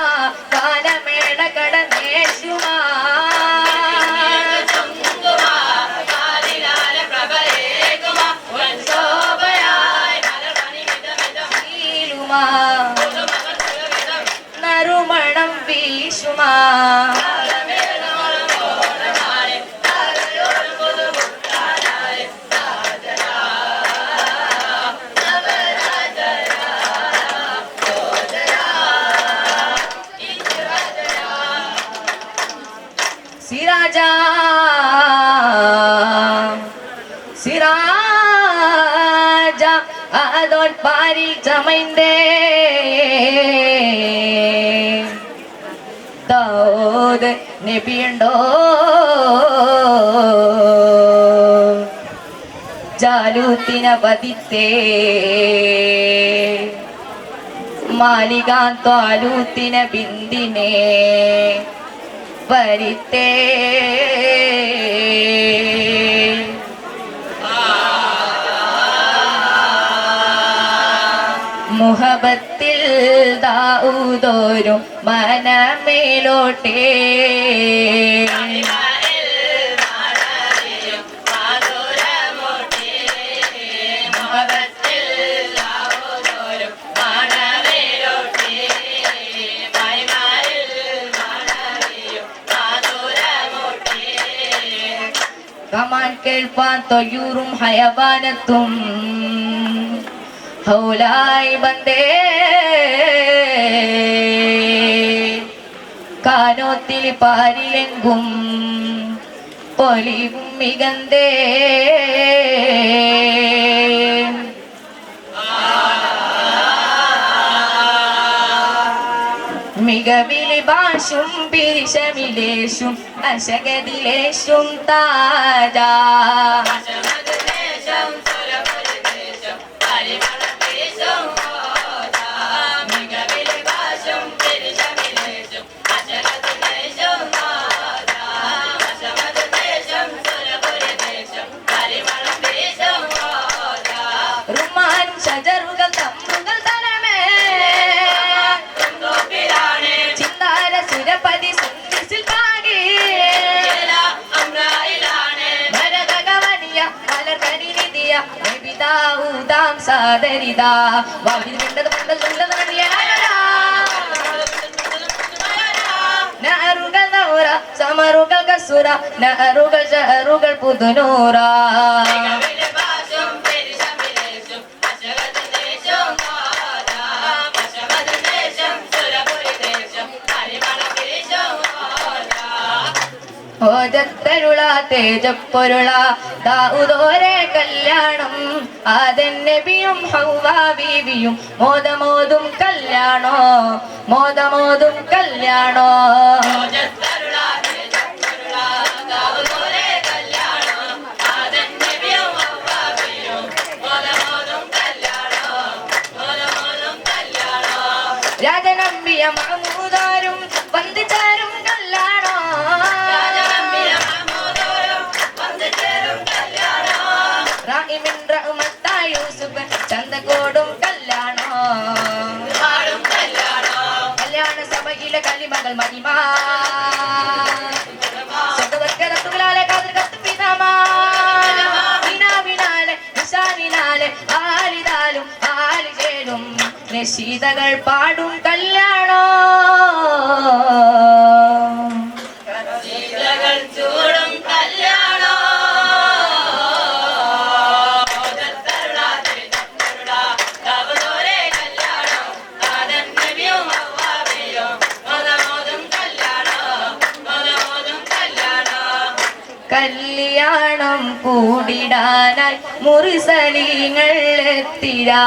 ഗാനമേള കടന്നേശുമാ നറുമണം വീശുമാ രാജാ സിറാജ അതോൻ പാരിൽ ചമൈന്തേ ദാവൂദ് നബിയുണ്ടോ ജാലൂത്തിനെ വധിത്തേ മാലികാൻ ത്വാലൂത്തിനെ ബിന്ദിനെ വരിത്തേ മുഹബത്തിൽ ദാവൂദോരും മനമേലോട്ടേ കമാൻ കേൾപ്പാൻ തൊയ്യൂറും ഹയവാനത്തും ഹൗലായി ബന്ദേ കാനോത്തിൽ പാരിലെങ്കും പൊലിവും മികന്തേ മികവിലി ഭാഷും പിരിശമിലേശും അശകതിലേശും താജാ റുമാനും ഷജറുകൾ തമ്പുകൾ തലമേ ചിന്താര സുരപതി സുന്ദിസിൽ പാടി ഭരതകവനിയ മലർകരിനിധിയ നബിദാവൂദാം സാദരിദാ വാവിൽ കണ്ടത് കണ്ടത് കണ്ടത് നറുകൾ നൗറ സമറുകൾ കസുര നറുകൾ ജഹറുകൾ പുതുനൂറ ഓജത്തരുള തേജപ്പൊരുള ദാവൂദോരെ കല്യാണം ആദൻ നബിയും ഹവ്വാ ബീവിയും മോദമോദും കല്യാണോ മോദമോദും കല്യാണോ രാജനമ്പിയ മഹമൂദാരും വന്ദിച്ചാരും കല്യാണോ യൂസുഫ് ചന്തകോടും കല്യാണോ കല്യാണ സഭയിലെ കലിമകൾ മഹിമാ ശീതകൾ പാടും കല്യാണോ ചൂടും കല്യാണോ കല്യാണം കൂടിടാനായി മുറിസലീങ്ങൾ എത്തിരാ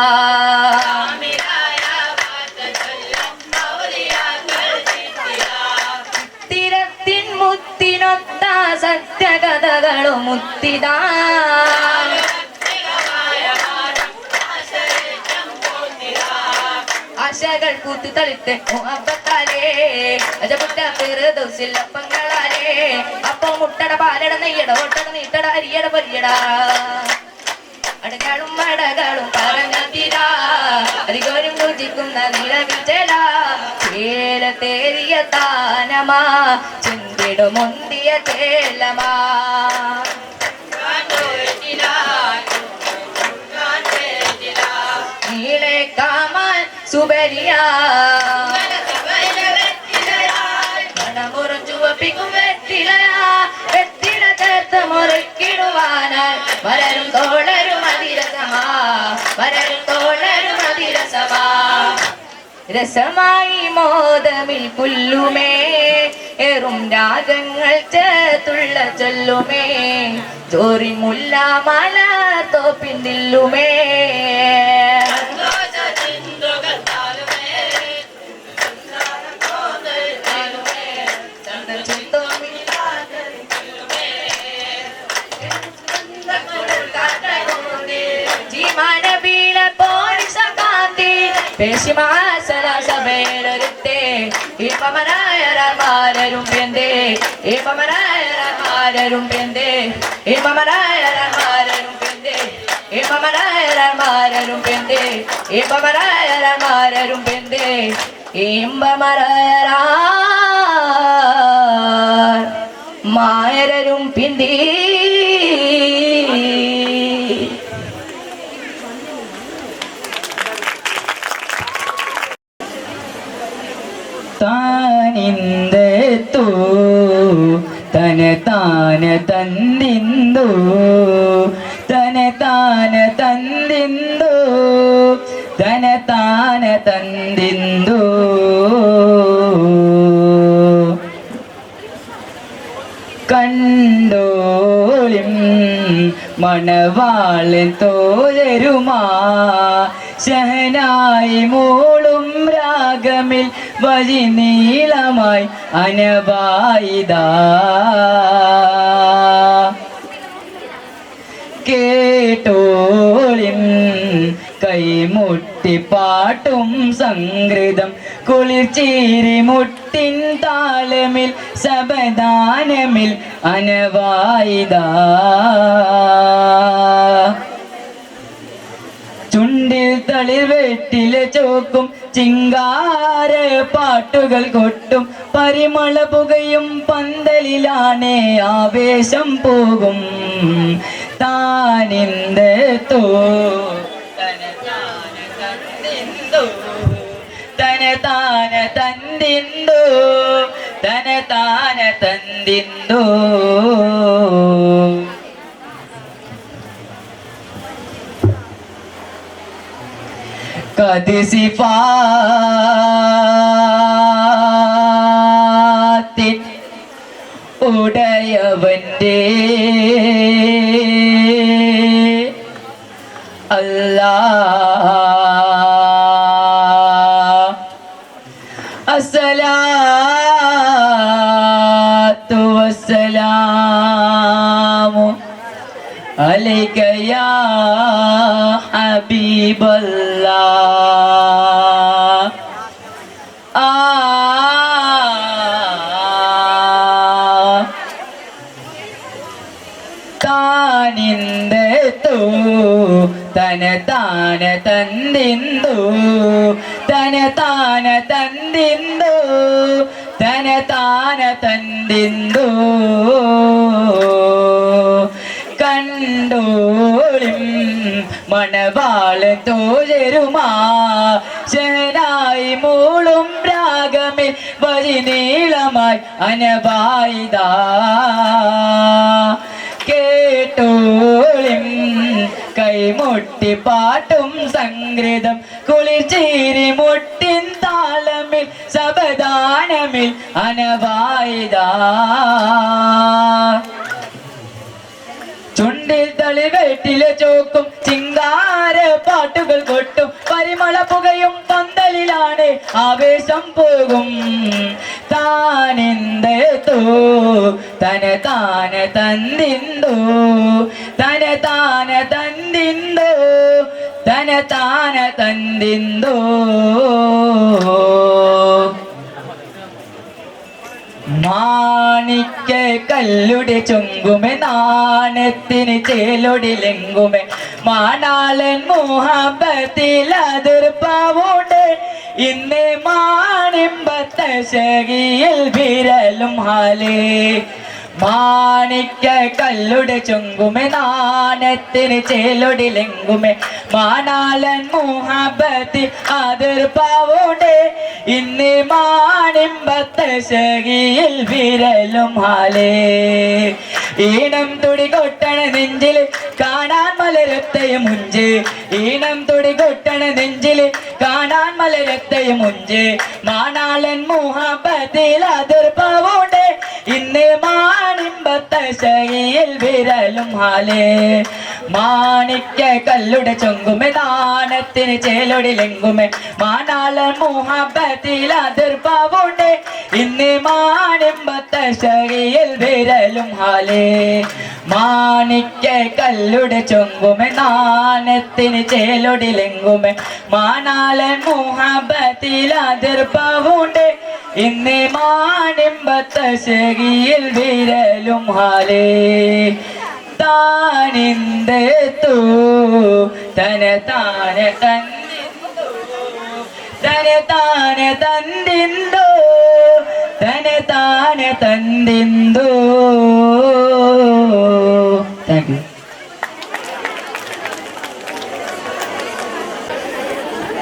തിരത്തിൻ മുത്തിനൊത്ത സത്യകഥകളും മുത്തിതാ ആശകൾ കൂത്തി തളിത്ത് മുഹബത്താലേ അജപുട്ട പങ്കളാലേ അപ്പൊ മുട്ടട പാലട നെയ്യട ഒട്ടട നീട്ടട അരിയട പൊരിയട അടകളും മടകളും പറഞ്ഞ തീരാ അരികോരും രുചിക്കുന്ന നിലവിച്ചല ചേല തേരിയ താനമാ ചിന്തിടുമുന്തിയ ചേലമാ നീളെ കാമാൻ സുബരിയാ മണമുറഞ്ചുവപ്പിക്കും വെറ്റിലയാ വെറ്റില ചേർത്ത് മുറിക്കിടുവാനായി വരരും തോളരും അതിരസമാ വരരും തോളരും അതിരസമാ രസമായി മോദമിൽ പുല്ലുമേ ഏറും രാഗങ്ങൾ ചേർത്തുള്ള ചൊല്ലുമേ ചോറി മുല്ല മല തോപ്പിന്തില്ലുമേ സഭയിലൊരുത്തേ ഇപ്പമനായരന്മാരും പെന്തേ ഇപ്പമനായരന്മാരും പെന്തേ ഇപ്പമനായരന്മാരും പെന്തേ ഇപ്പമനായരന്മാരും പെന്തേ ഇപ്പമനായരന്മാരും പെന്തേ ഇമ്പമരായരാ മായരും പിന്തേ താനിന്ദു തന താന തന്തിന്ദു തന താന തന്തിന്ദു തന താന തന്തിന്ദു കണ്ടോളിം മണവാളൻ തോഴരുമാ ശഹനായി മൂളും രാഗമിൽ വഴി നീളമായി അനവായിതാ കേട്ടോളിൻ കൈമുട്ടി പാട്ടും സംഗൃതം കുളിർച്ചീരി മുട്ടിൻ താളമിൽ സബദാനമിൽ അനവായിതാ ചുണ്ടിൽ തളിർ വെട്ടിലെ ചോക്കും ചിങ്കാര പാട്ടുകൾ കൊട്ടും പരിമള പുകയും പന്തലിലാണേ ആവേശം പോകും താനിന്ദോ തന താന തന്തിന്ദോ തന താന തന്തിന്ദോ തന താന തന്തിന്ദോ കദിസിഫാത്തിൻ ഉടയവന്റെ അല്ലാഹ് അസ്സലാത്തു വസ്സലാമു അലൈക യാ ഹബീബല്ലാഹ് താനിന്ദു തന താന തന്തിന്ദു തന താന തന്തിന്ദു തന താന തന്തിന്ദു കണ്ടോളിം മണവാളൻ തോഴരുമാ ശഹനായി മൂളും രാഗമിൽ വഴി നീളമായി അനവായിതാ കേട്ടോളിം കൈമുട്ടി പാട്ടും സംഗൃതം കുളിർച്ചീരി മുട്ടിൻ താളമിൽ സബദാനമിൽ അനവായിതാ ചുണ്ടിൽ തളിവെട്ടിലെ ചോക്കും ചിങ്കാര പാട്ടുകൾ കൊട്ടും പരിമള പുകയും പന്തലിലാണ് ആവേശം പോകും താനെന്തോ തന താന തന്തിന്ദോ തന താന തന്തിന്ദോ തന താന തന്തിന്ദോ മാണിക്ക കല്ലുടെ ചുങ്കുമെ നാണത്തിന് ചേലൊടിലെങ്കുമെ മാണാളൻ മുഹബത്തിൽ അതിർപ്പാവുണ്ട് ഇന്ന് മാണിമ്പത്ത ശകിയിൽ വിരലും ഹാലേ മാണിക്ക കല്ലുടെ ചുങ്കുമെ നാണത്തിന് ചേലൊടിലെങ്കുമെ മാണാളൻ മുഹബത്തിൽ അതിർപ്പാവുണ്ട് ഇന്ന് മാണിമ്പത്ത ശകിയിൽ വിരലും ഹാലേ ഈണം തുടി കൊട്ടണ നെഞ്ചിൽ കാണാൻ മലരത്തയും മുഞ്ച് ഈണം തുടി കൊട്ടണ നെഞ്ചിൽ കാണാൻ മലരത്തെയും മുഞ്ച് മാനാളൻ മുഹബത്തിൽ അതിർപ്പവുണ്ട് ഇന്ന് മാണിമ്പത്തശയിൽ വിരലും ഹാലേ മാണിക്ക കല്ലുടെ ചൊങ്കുമേ നാണത്തിന് ചേലൊടി ലെങ്കുമേ മാനാളൻ മുഹബത്തിൽ അതിർപ്പവുണ്ട് ഇന്ന് മാണിമ്പത്തശയിൽ വിരലും ഹാലേ മാണിക്ക കല്ലുടെ ചൊങ്കുമേ നാണത്തിന് ചേലൊടി ലെങ്കുമേ മാനാളൻ മുഹബത്തിൽ അതിർപ്പവുണ്ട് ഇന്ന് മാണിമ്പത്തശയിൽ വിരലും ഹാലേ താനിന്ദു തന താന തന്നിന്ദു തന താന തന്നിന്ദു തന താന തന്നിന്ദു. Thank you.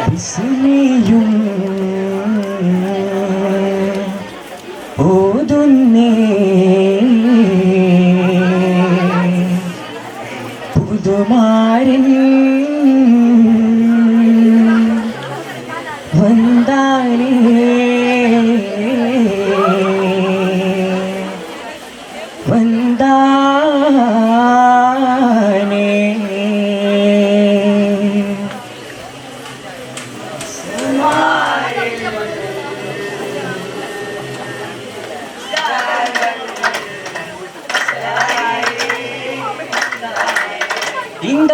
വിസ്മയും ഓതുന്നേ പുതുമാരൻ വന്താനേ വന്താനേ இந்த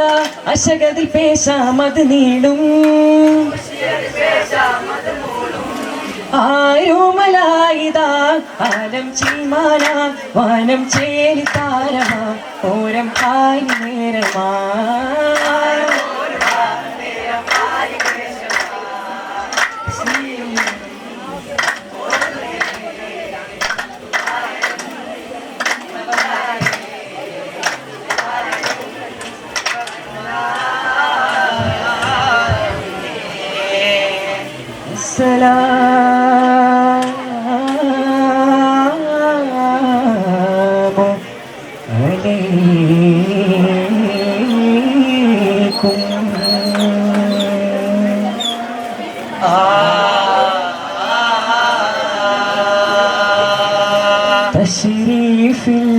அசகதில் பேசாமது நீளும் ആരോമലായിതാ ആലം ചീമാനാ വാനം ചേലി താരമാ ഓരം ഹായി നേരമാ സലാമു അലൈക്കും. തശ്രീഫിൽ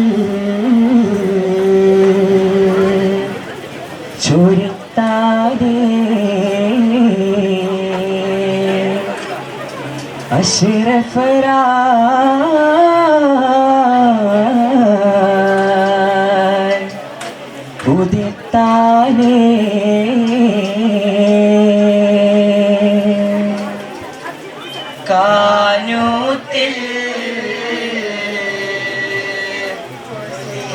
ചൊരിത്താരേ അശ്റഫരാൻ ഉദിത്താനേ കാനൂത്തിൽ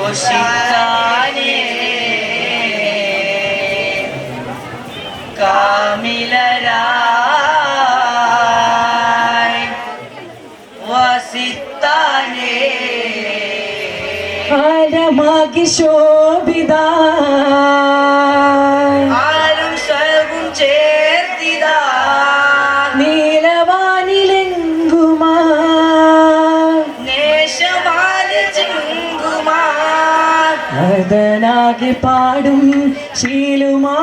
ഉഷിത്താനേ കാമിലരാ ആരമാകി ശോഭിത ആരും സർവും ചേർത്തിത നീലവാനിലെങ്കുമാ നേശവാനി ചെങ്കുമാ അതനാകി പാടും ശീലുമാ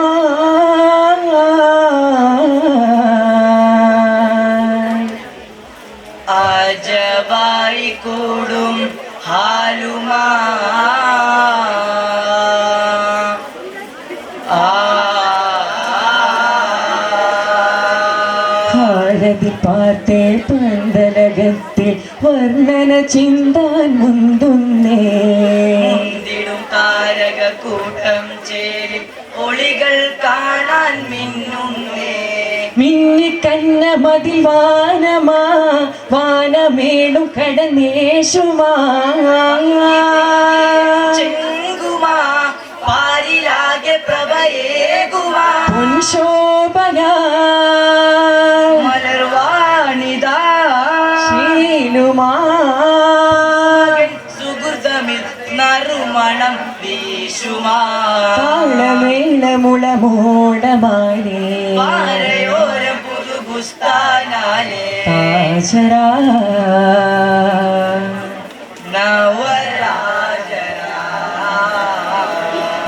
അജബായി കൂടും ഹാലുമാ ഹാരതി പാത്തേ പന്തലകത്തിൽ വർണ്ണന ചിന്താൻ മുന്തുന്നേ മുന്തിടും താരക കൂട്ടം ചേരി ഒളികൾ കാണാൻ മിന്നുന്നേ മിന്നിക്കന്ന മതിൽ വാനമാ വാനമേളും കടന്നേശുമാ ചെങ്കുമാ പാരിലാകെ പ്രഭയേകുമാ പൊൻശോഭയാ മലർവാണിതാ ശീലുമാ സുഹൃതമിൽ നറുമണം വീശുമാ താളമേളമുളമോടമാനേ പാരയോരം പുതുബുസ്താനാലേ താജരാ നവരാജരാ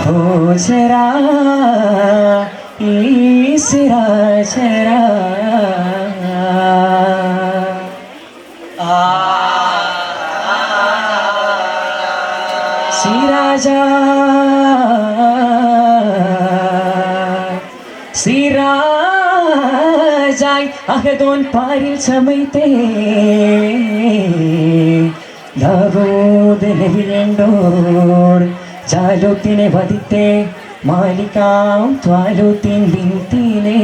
ഹോജരാ ഈ സിരാജരാ സിരാജാ സിരാജായി അഹദോൻ പാരിൽ ചമൈത്തേ ദാവൂദ് നബിയെണ്ടോർ ജാലൂത്തിനെ വധിത്തേ മാലിക്കാം ത്വാലൂത്തിൻ ബിന്തിനെ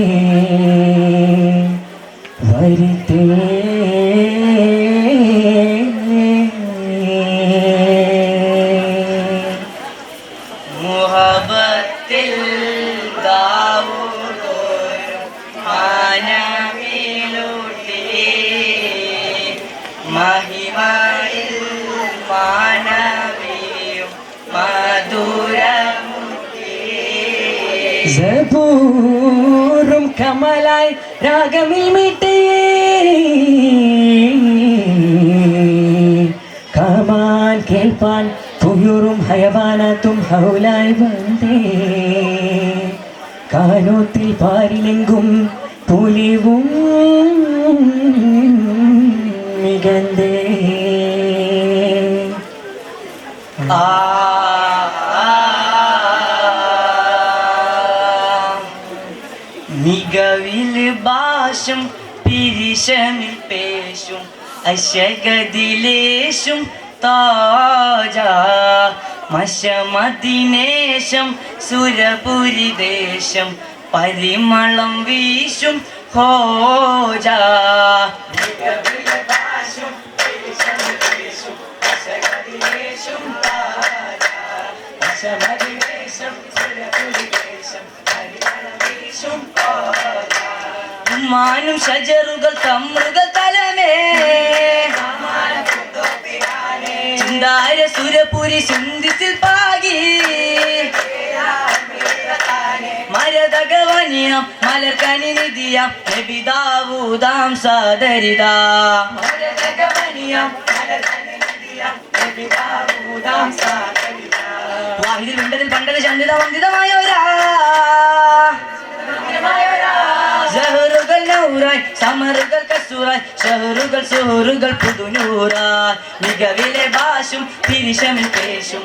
വരിത്തേ മുഹബത്തിൽ ദാവൂദോരും മാനവിലൂട്ടി മഹിമയിൽ മാനവിയും മധുരമുട്ടി സബൂറും കമലായി രാഗമിൽ മീട്ടേ കാമാൻ കേൾപ്പാൻ തുയൂറും ഹയവാനത്തും ഹൗലായി വന്നേ കാനോത്തിൽ പാരിലെങ്കും പുലിവും മികന്തേ മികവിൽ ഭാഷും പിരിശമിൽ പേശും അശഗതിലേശും താജ മശമദിനേശം സുരപുരി ദേശം പരിമളം വീശും ഹോജ മാനും ഷജറുകൾ തമ്രുകൾ തലമേ ചിന്താര സുരപുരി സുന്ദിസിൽ പാകി മരതകവനിയാം മലർക്കനി നിധിയാം നബിദാവൂദാം സാദരിതാ വാഹിദിൽ വിണ്ടതിൽ പണ്ടത് ചന്ദിത വന്ദിതമായോരാ നൂറായി സമറുകൾ കസൂറായി ഷഹറുകൾ സുഹറുകൾ പുതുനൂറായി മികവിലെ ഭാഷും പിരിശമിൽ പേശും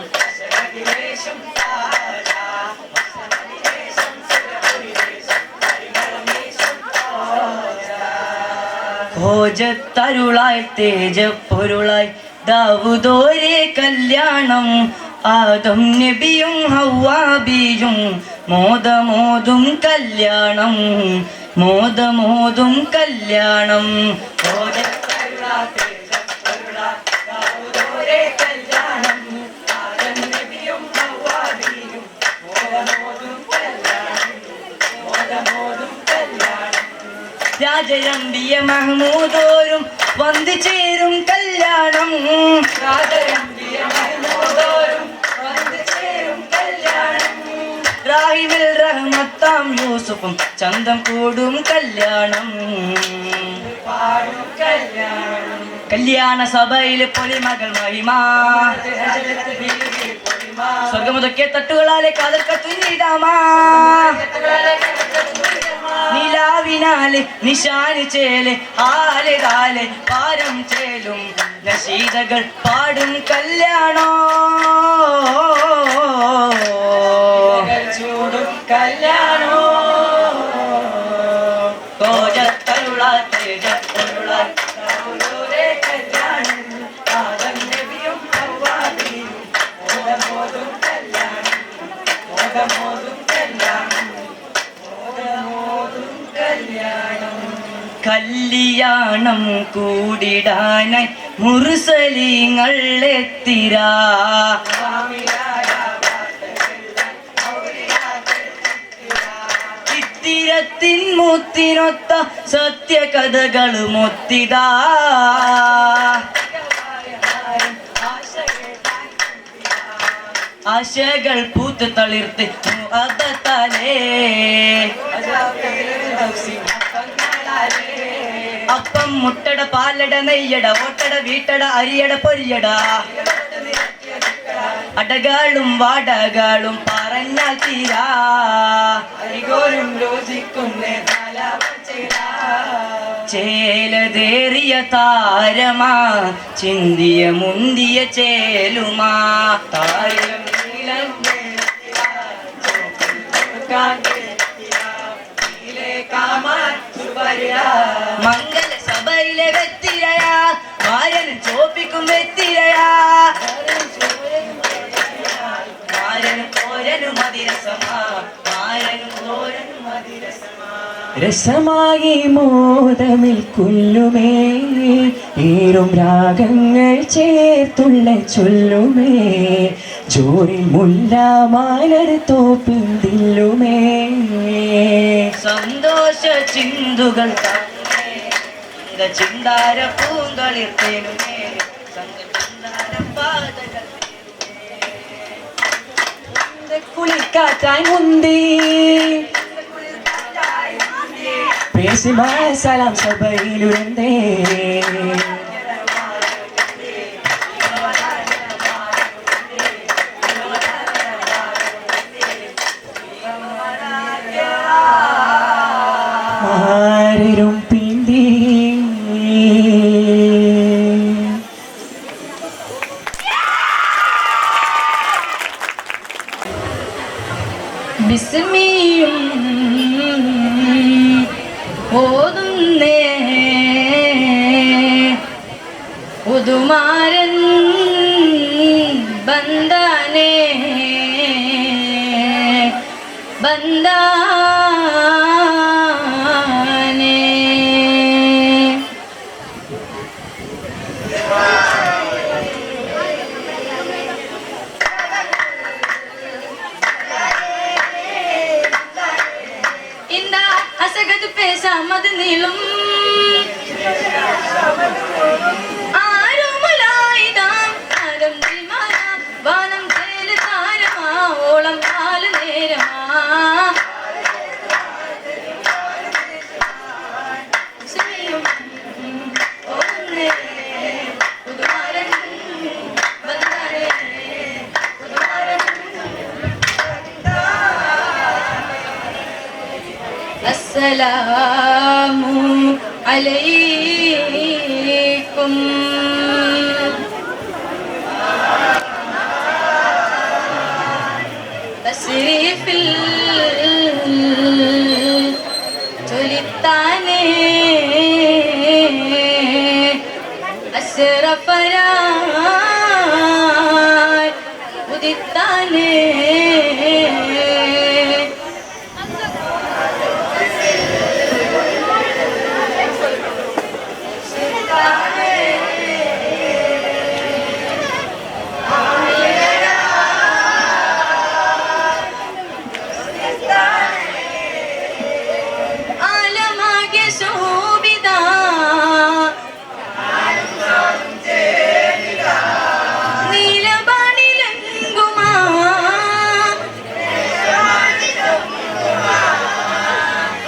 ഭോജത്തരുളായി തേജപ്പൊരുളായി ദാവൂദോരെ കല്യാണം ആദം നബിയും ഹവ്വാബിയും മോദമോതും കല്യാണം മോദമോതും കല്യാണം രാജരമ്പിയ മഹ്മൂദോരും വന്നു ചേരും കല്യാണം റാഹിമിൽ റഹ്മത്താം യൂസുഫും ചന്തം കൂടും കല്യാണം കല്യാണ സഭയിലെ പൊലിമകൾ മഹിമ സ്വർഗമുതൊക്കെ തട്ടുകളാലെ കാതൽക്കത്തുനിതാമാ നിലാവിനാലെ നിശാനി ചേലെ ആലെ കാലെ പാരം ചേലും നശീതകൾ പാടും കല്യാണോ ചൂടും കല്യാണോ കോജത്തരുള തേജപ്പൊരുള കല്യാണം ആദം നബിയും ഹവ്വാബിയും മോദമോതും കല്യാണം മോദമോതും കല്യാണം മോദമോതും കല്യാണം കല്യാണം കൂടിടാനായി മുർസലീങ്ങൾ എത്തിരാ ചിത്തിരത്തിൻ മുത്തിനൊത്ത സത്യകഥകളും ഒത്തിതാ ആശകൾ പൂത്ത് തളിർത്ത് മുഅബ്ബത്താലേ അപ്പം മുട്ടട പാലട നെയ്യട ഓട്ടട വീട്ടട അരിയട പൊരിയട അടകാളും വാടകാളും പാറ പറഞ്ഞാൽ തീരാ അരികോരും യോജിക്കുന്നേ ചേലതേറിയ താരമാ ചിന്തിയ മുന്തിയ ചേലുമാ താരം മംഗല സഭയിലെ വെത്തിരയാ മാരനും ചോപ്പിക്കും വെത്തിരയാ മാരനും കോരനും മതിരസമാ മാരനും കോരനും മതിരസമാ രസമായി മോദമിൽ കുല്ലുമേ ഏറും രാഗങ്ങൾ ചേർത്തുള്ള ചൊല്ലുമേ ജോറിൽ മുല്ലമാലർ തോപ്പിന്തില്ലുമേ സന്തോഷ ചിന്തുകൾ ചിന്താര പൂങ്കളിർത്തേനുമേ കുളിക്കാറ്റായി മുന്തി പേസിമാ സലാം സഭയിലുരന്തേ ആരും പിന്തി ബിസ്മിയും ഓതുന്നേ ഉദുമാരൻ ബന്ദാനേ ബന്ദാനേ ഇന്ദ അസഗത് പേസ മത് നീളും ആരുമലായിതാം ആരം ദിമാന വാനം ചേല് താരമാ ഓളം കാല് നേരമാ അസ്സലാമു അലൈക്കും തസ്രീഫിൽ ചൊലിത്താനേ അസ്റഫരായ് ഉദിത്താനേ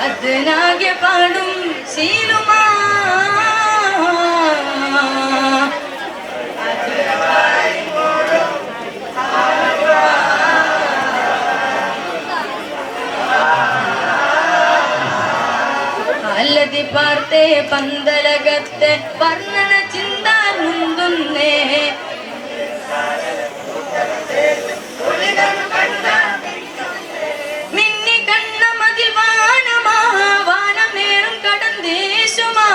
അതിനാകെ പാടും ശീലുമാ അല്ലതി പാർത്തേ പന്തലകത്തെ വർണ്ണന ചിന്താർ മുന്തുന്നേ മിന്നി കണ്ണ മതിൽ വാനമാ വാനമേറും കടന്തേശുമാ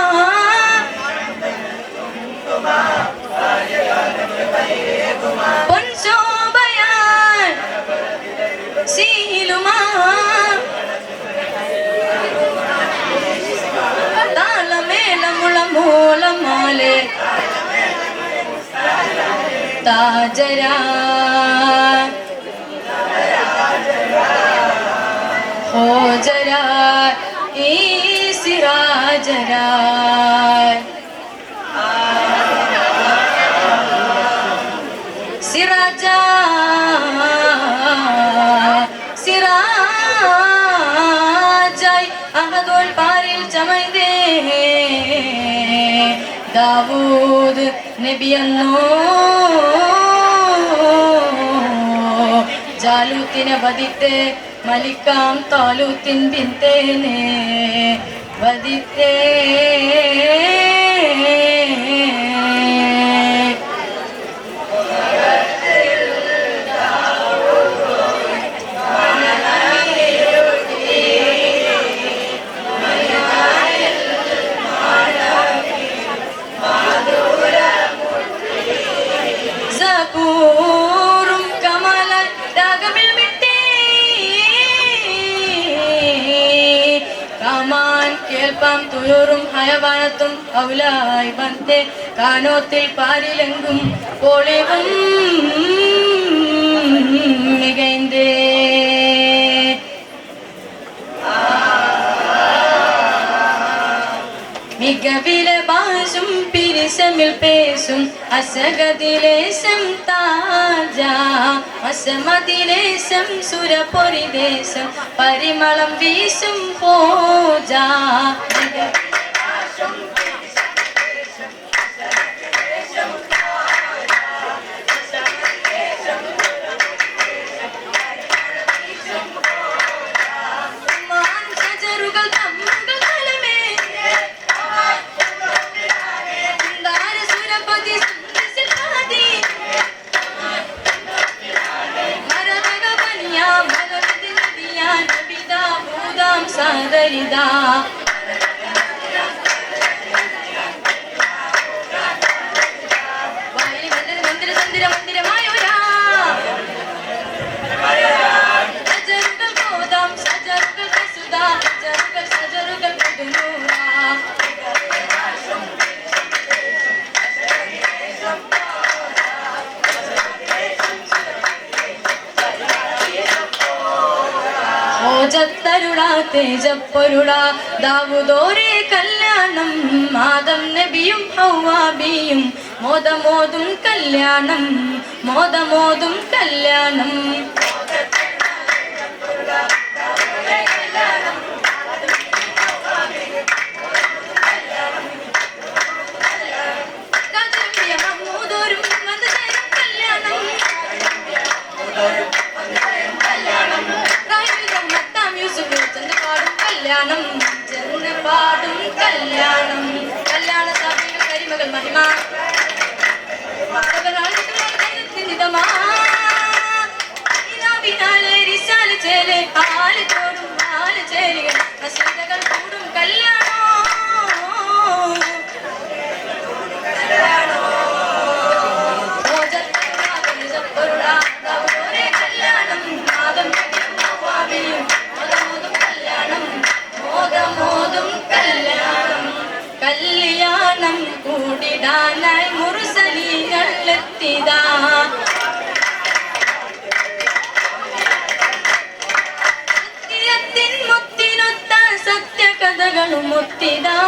പൊൻശോഭയാൻ ശീലുമാ താളമേളമുളമൂളമാലെ താജരാ ഹോജരാ ഈ സിറാജരാ സിറാജാ സിറാജായ് അഹദുൽ പാരിൽ ചമൈദേ ദാവൂദ് നബിയന്നോ ജാലൂത്തിനെ വധിത്തേ മലിക്കാം താലൂത്തിൻ ബിന്തേനെ വധിത്തേ തുയൂറും ഹയവാനത്തും ഔലായി വന്നേ കാനോത്തിൽ പാരിലെങ്കും പൊളിവും മികൈന്തേ മികവിലെ ഭാഷും പിരിശമിൽ പേശും അസഗതിലേശം താജ അസമതിലേശം സുരപൊരിദേശം പരിമളം വീശും പോജ സാദരിതാ മന്ദിരമായോരാ സജറുകൾ ഗോദാം സജറുകൾ കസുദാ സജറുകൾ സജറുകൾ കൊടുനൂറാ ഓജത്തരുടാ തേജപ്പൊരുടാ ദാവൂദോരേ കല്യാണം ആദം നബിയും ഹവ്വാബിയും മോദമോതും കല്യാണം മോദമോതും കല്യാണം കല്യാണം ചെന്ന് പാടും കല്യാണം കല്യാണ സഭയിൽ കരിമകൾ മഹിമ ചേരെ ആല് ചോടും ആല് ചേരുകൾ മസീതകൾ കൂടും കല്യാണോ കല്യാണം നാദം കല്യാണം കൂടിടാനായി മുർസലീങ്ങൾ എത്തിതാ സത്യത്തിൻ മുത്തിനൊത്ത സത്യകഥകളും മുത്തിതാ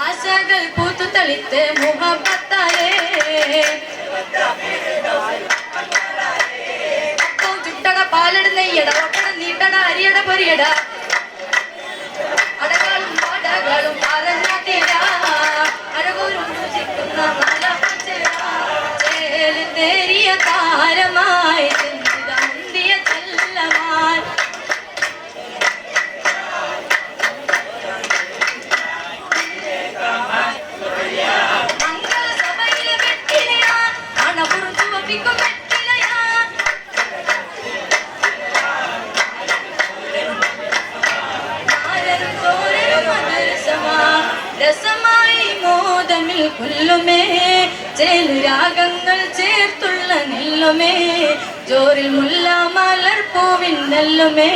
ആശകൾ പൂത്തു തളിത്ത് മുഹബത്തായേ പാലട നെയ്യട ഒട്ടട നീട്ടട അരിയട പൊരിയട അടകളും പാടകളും പറഞ്ഞ തീര അഴകൂരും ചേരിയ താരമായി മുന്തിയ ചെല്ലമായി മംഗളസഭയിലെ വെട്ടിലയാ അണപുറത്തു വപ്പിക്കും രസമായി മോദമിൽ കൊല്ലുമേ ചേലുരാഗങ്ങൾ ചേർത്തുള്ള നെല്ലുമേ ജോറിൽ മുല്ല മലർപ്പൂവിൻ നെല്ലുമേ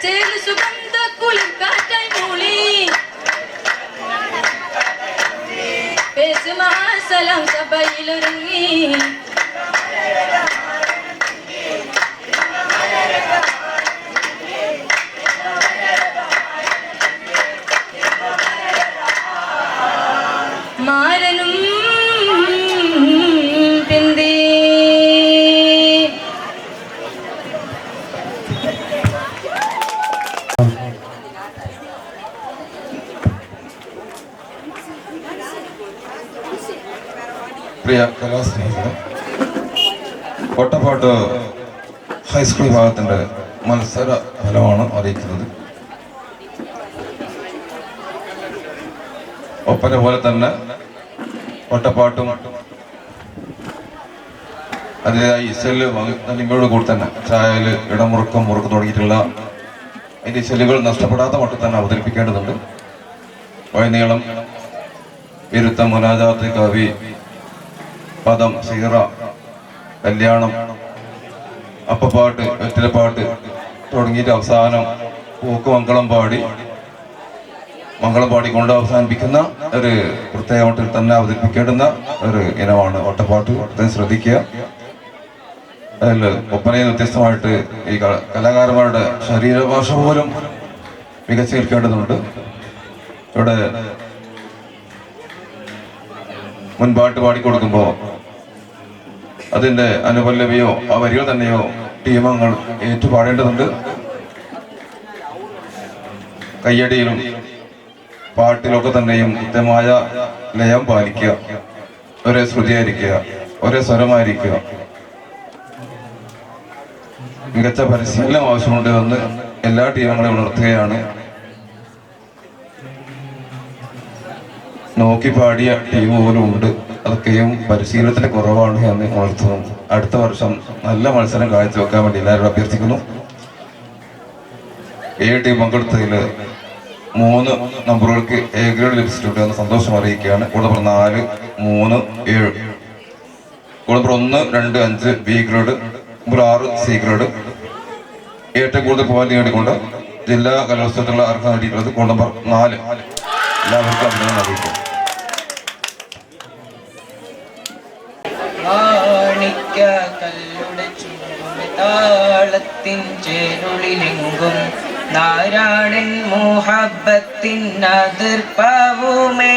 ചേലു സുഗന്ധ കുളിർ കാറ്റായി മൂളി പേസുമാസലം സഭയിലൊരുങ്ങി മാരനും പിന്തി പ്രിയ കലാസ്നേഹിതരെ, ഒട്ടപ്പാട്ട് ഹൈസ്കൂൾ വിഭാഗത്തിൻ്റെ മത്സര ഫലമാണ് അറിയിക്കുന്നത്. ഒപ്പന പോലെ തന്നെ ഒട്ടപ്പാട്ടും അതിൻ്റെതായി ഇസല് നൽകിയോട് കൂടി തന്നെ ചായല് ഇടമുറുക്കം മുറുക്കം തുടങ്ങിയിട്ടുള്ള അതിൻ്റെ ഇസലുകൾ നഷ്ടപ്പെടാത്ത മട്ടിൽ തന്നെ അവതരിപ്പിക്കേണ്ടതുണ്ട്. വൈനീളം ഇരുത്തം, മുനാജാത്ത്, കവി, പദം, സീറ, കല്യാണം, അപ്പപ്പാട്ട്, വെറ്റിലപ്പാട്ട് തുടങ്ങിയിട്ട് അവസാനം പൂക്കുമംഗളം പാടിക്കൊണ്ട് അവസാനിപ്പിക്കുന്ന ഒരു പ്രത്യേക മട്ടിൽ തന്നെ അവതരിപ്പിക്കേണ്ടുന്ന ഒരു ഇനമാണ് ഒട്ടപ്പാട്ട്. പ്രത്യേകം ശ്രദ്ധിക്കുക. അതിൽ ഒപ്പനയിൽ വ്യത്യസ്തമായിട്ട് ഈ കലാകാരന്മാരുടെ ശരീരഭാഷ പോലും മികച്ചു നിൽക്കേണ്ടതുണ്ട്. ഇവിടെ മുൻപാട്ട് പാടിക്കൊടുക്കുമ്പോൾ അതിൻ്റെ അനുപല്ലവിയോ ആ വരികൾ തന്നെയോ ടീമങ്ങൾ ഏറ്റുപാടേണ്ടതുണ്ട്. കയ്യടിയിലും പാട്ടിലൊക്കെ തന്നെയും കൃത്യമായ ലയം പാലിക്കുക, ഒരേ ശ്രുതിയായിരിക്കുക, ഒരേ സ്വരമായിരിക്കുക. മികച്ച പരിശീലനം ആവശ്യമുണ്ട് എന്ന് എല്ലാ ടീമുകളെയും ഉണർത്തുകയാണ്. നോക്കി പാടിയ ടീം പോലും ഉണ്ട്. അതൊക്കെയും പരിശീലനത്തിന്റെ കുറവാണ് എന്ന് ഉണർത്തുന്നു. അടുത്ത വർഷം നല്ല മത്സരം കാഴ്ചവെക്കാൻ വേണ്ടി എല്ലാവരും അഭ്യർത്ഥിക്കുന്നു. 7 ടീം പങ്കെടുത്തതിൽ 3 നമ്പറുകൾക്ക് എ ഗ്രേഡ് ലഭിച്ചിട്ടുണ്ട് എന്ന് സന്തോഷം അറിയിക്കുകയാണ്. കൂടപ്പുറം 4, 3, 7, കൂടപ്പുറം 1, 2, 5 ബി ഗ്രേഡ്, 6 സി ഗ്രേഡ്. ഏറ്റവും കൂടുതൽ പോയിന്റ് നേടിക്കൊണ്ട് ജില്ലാ കലോത്സവത്തിലുള്ള അർഹത നേടിയിട്ടുള്ളത് കൂടപ്പുറം 4. എല്ലാവർക്കും അഭിനന്ദനം അറിയിക്കും. കല്ലുടെ താളത്തിൻ ചേരുളിലെങ്കും നാരായണൻ മുഹബത്തിൻ അതിർപ്പാവുമേ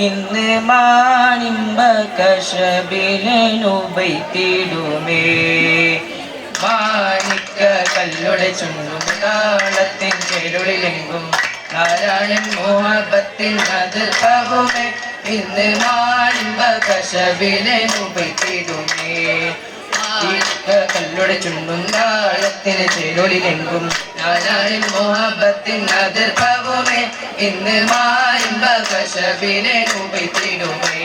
ഇന്ന് മാണിമ്പ കശബിലുപൈത്തിടുമേ. മാണിക്ക കല്ലുടെ ചുണ്ടും താളത്തിൻ ചേരുളിലെങ്കും നാരായണൻ മുഹബത്തിൻ അതിർപ്പാവുമേ ഇന്ന് മാണിമ്പ കശബിലുപൈത്തിടുമേ. കല്ലുടെ ചുണ്ടും താളത്തിന് ചേരുളിലെങ്കും നാരായണൻ മുഹബത്തിൻ അതിർഭവമേ ഇന്ന് മാറിമ്പ കശബിലുപൈത്തിടുമേ.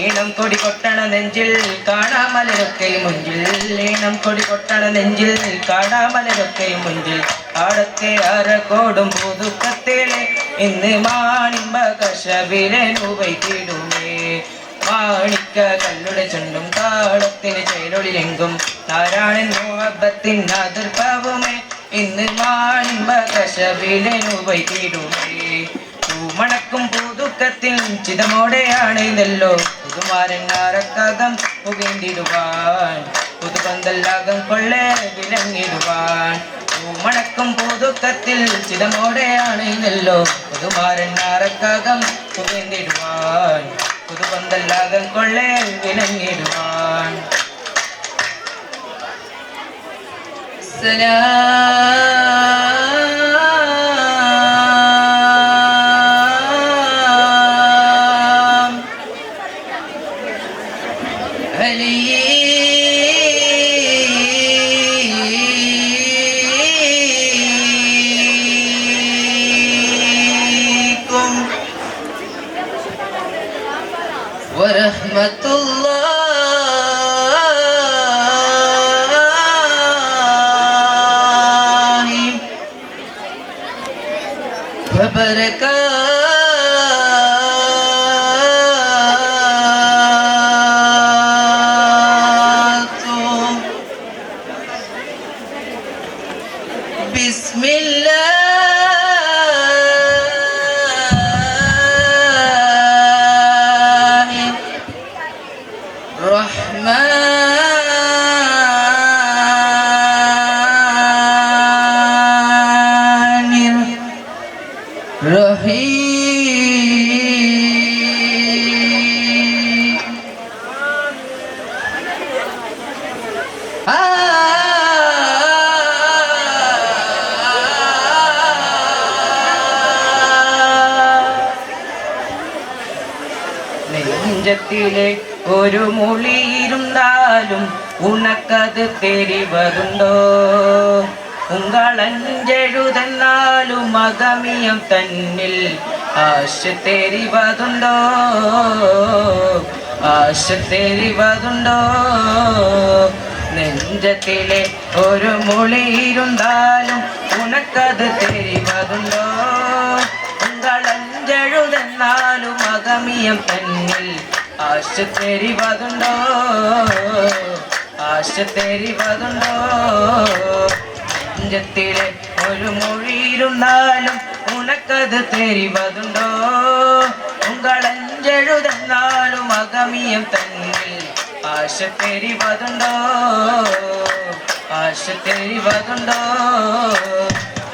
ഈണം കൊടി കൊട്ടണ നെഞ്ചിൽ കാണാമലരൊക്കെ മുഞ്ചിൽ, ഈണം കൊടി കൊട്ടണ നെഞ്ചിൽ കാണാമലരൊക്കെ മുഞ്ചിൽ. ആടത്തെ അരകോടും പുതുക്കത്തേളെ ഇന്ന് മാണിമ്പ കശബിലുപൈത്തിടുമേ. മാണിക്ക കല്ലുടെ ചുണ്ടും താളത്തിന് ചേരുളിലെങ്കും നാരായണൻ മുഹബത്തിൻ അതിർഭവമേ ഇന്ന് മാണിമ്പ കശബിലുപൈത്തിടുമേ. പൂമണക്കും പുതുക്കത്തിൽ ചിതമോടെയാണ് ഇതല്ലോ പുതുമാരങ്ങാരക്കകം പുകേണ്ടിടുവാൻ, പുതുപന്തല്ലാകം കൊള്ളേ വിലങ്ങിടുവാൻ. പൂമണക്കും പുതുക്കത്തിൽ ചിതമോടെയാണ് ഇതല്ലോ പുതുമാരങ്ങാരക്കകം പുകേണ്ടിടുവാൻ, പുതുപന്തല്ലാകം കൊള്ളേ വിലങ്ങിടുവാൻ. സലാം അലൈക്കും വറഹ്മത്തുള്ളാഹി വബറകാതുഹു. ബിസ്മില്ലാഹിർ റഹ്മാനിർ റഹീം. നെഞ്ചത്തിലെ ഒരു മൊഴിയിരുന്നാലും ഉണക്കത് தெரிவதுண்டോ ഉങ്കളഞ്ചെഴുതെന്നാലും അഗമിയം തന്നിൽ ആശ தெரிவதுണ്ടോ ആശ தெரிவதுണ്ടോ നെഞ്ചത്തിലെ ഒരു മൊഴിയിരുന്നാലും ഉണക്കത് தெரிவதுണ്ടോ ഉങ്കളഞ്ചെഴുതെന്നാലും അഗമിയം തന്നിൽ ആശ தெரிவதுണ്ടോ ആശ தெரிவதுണ്ടോ നെഞ്ചത്തിലെ ഒരു മൊഴിയിരുന്നാലും ഉണക്കത് தெரிவதுണ്ടോ ഉങ്കളഞ്ചെഴുതെന്നാലും അഗമിയം തന്നിൽ ആശ தெரிவதுണ്ടോ ആശ தெரிவதுണ്ടോ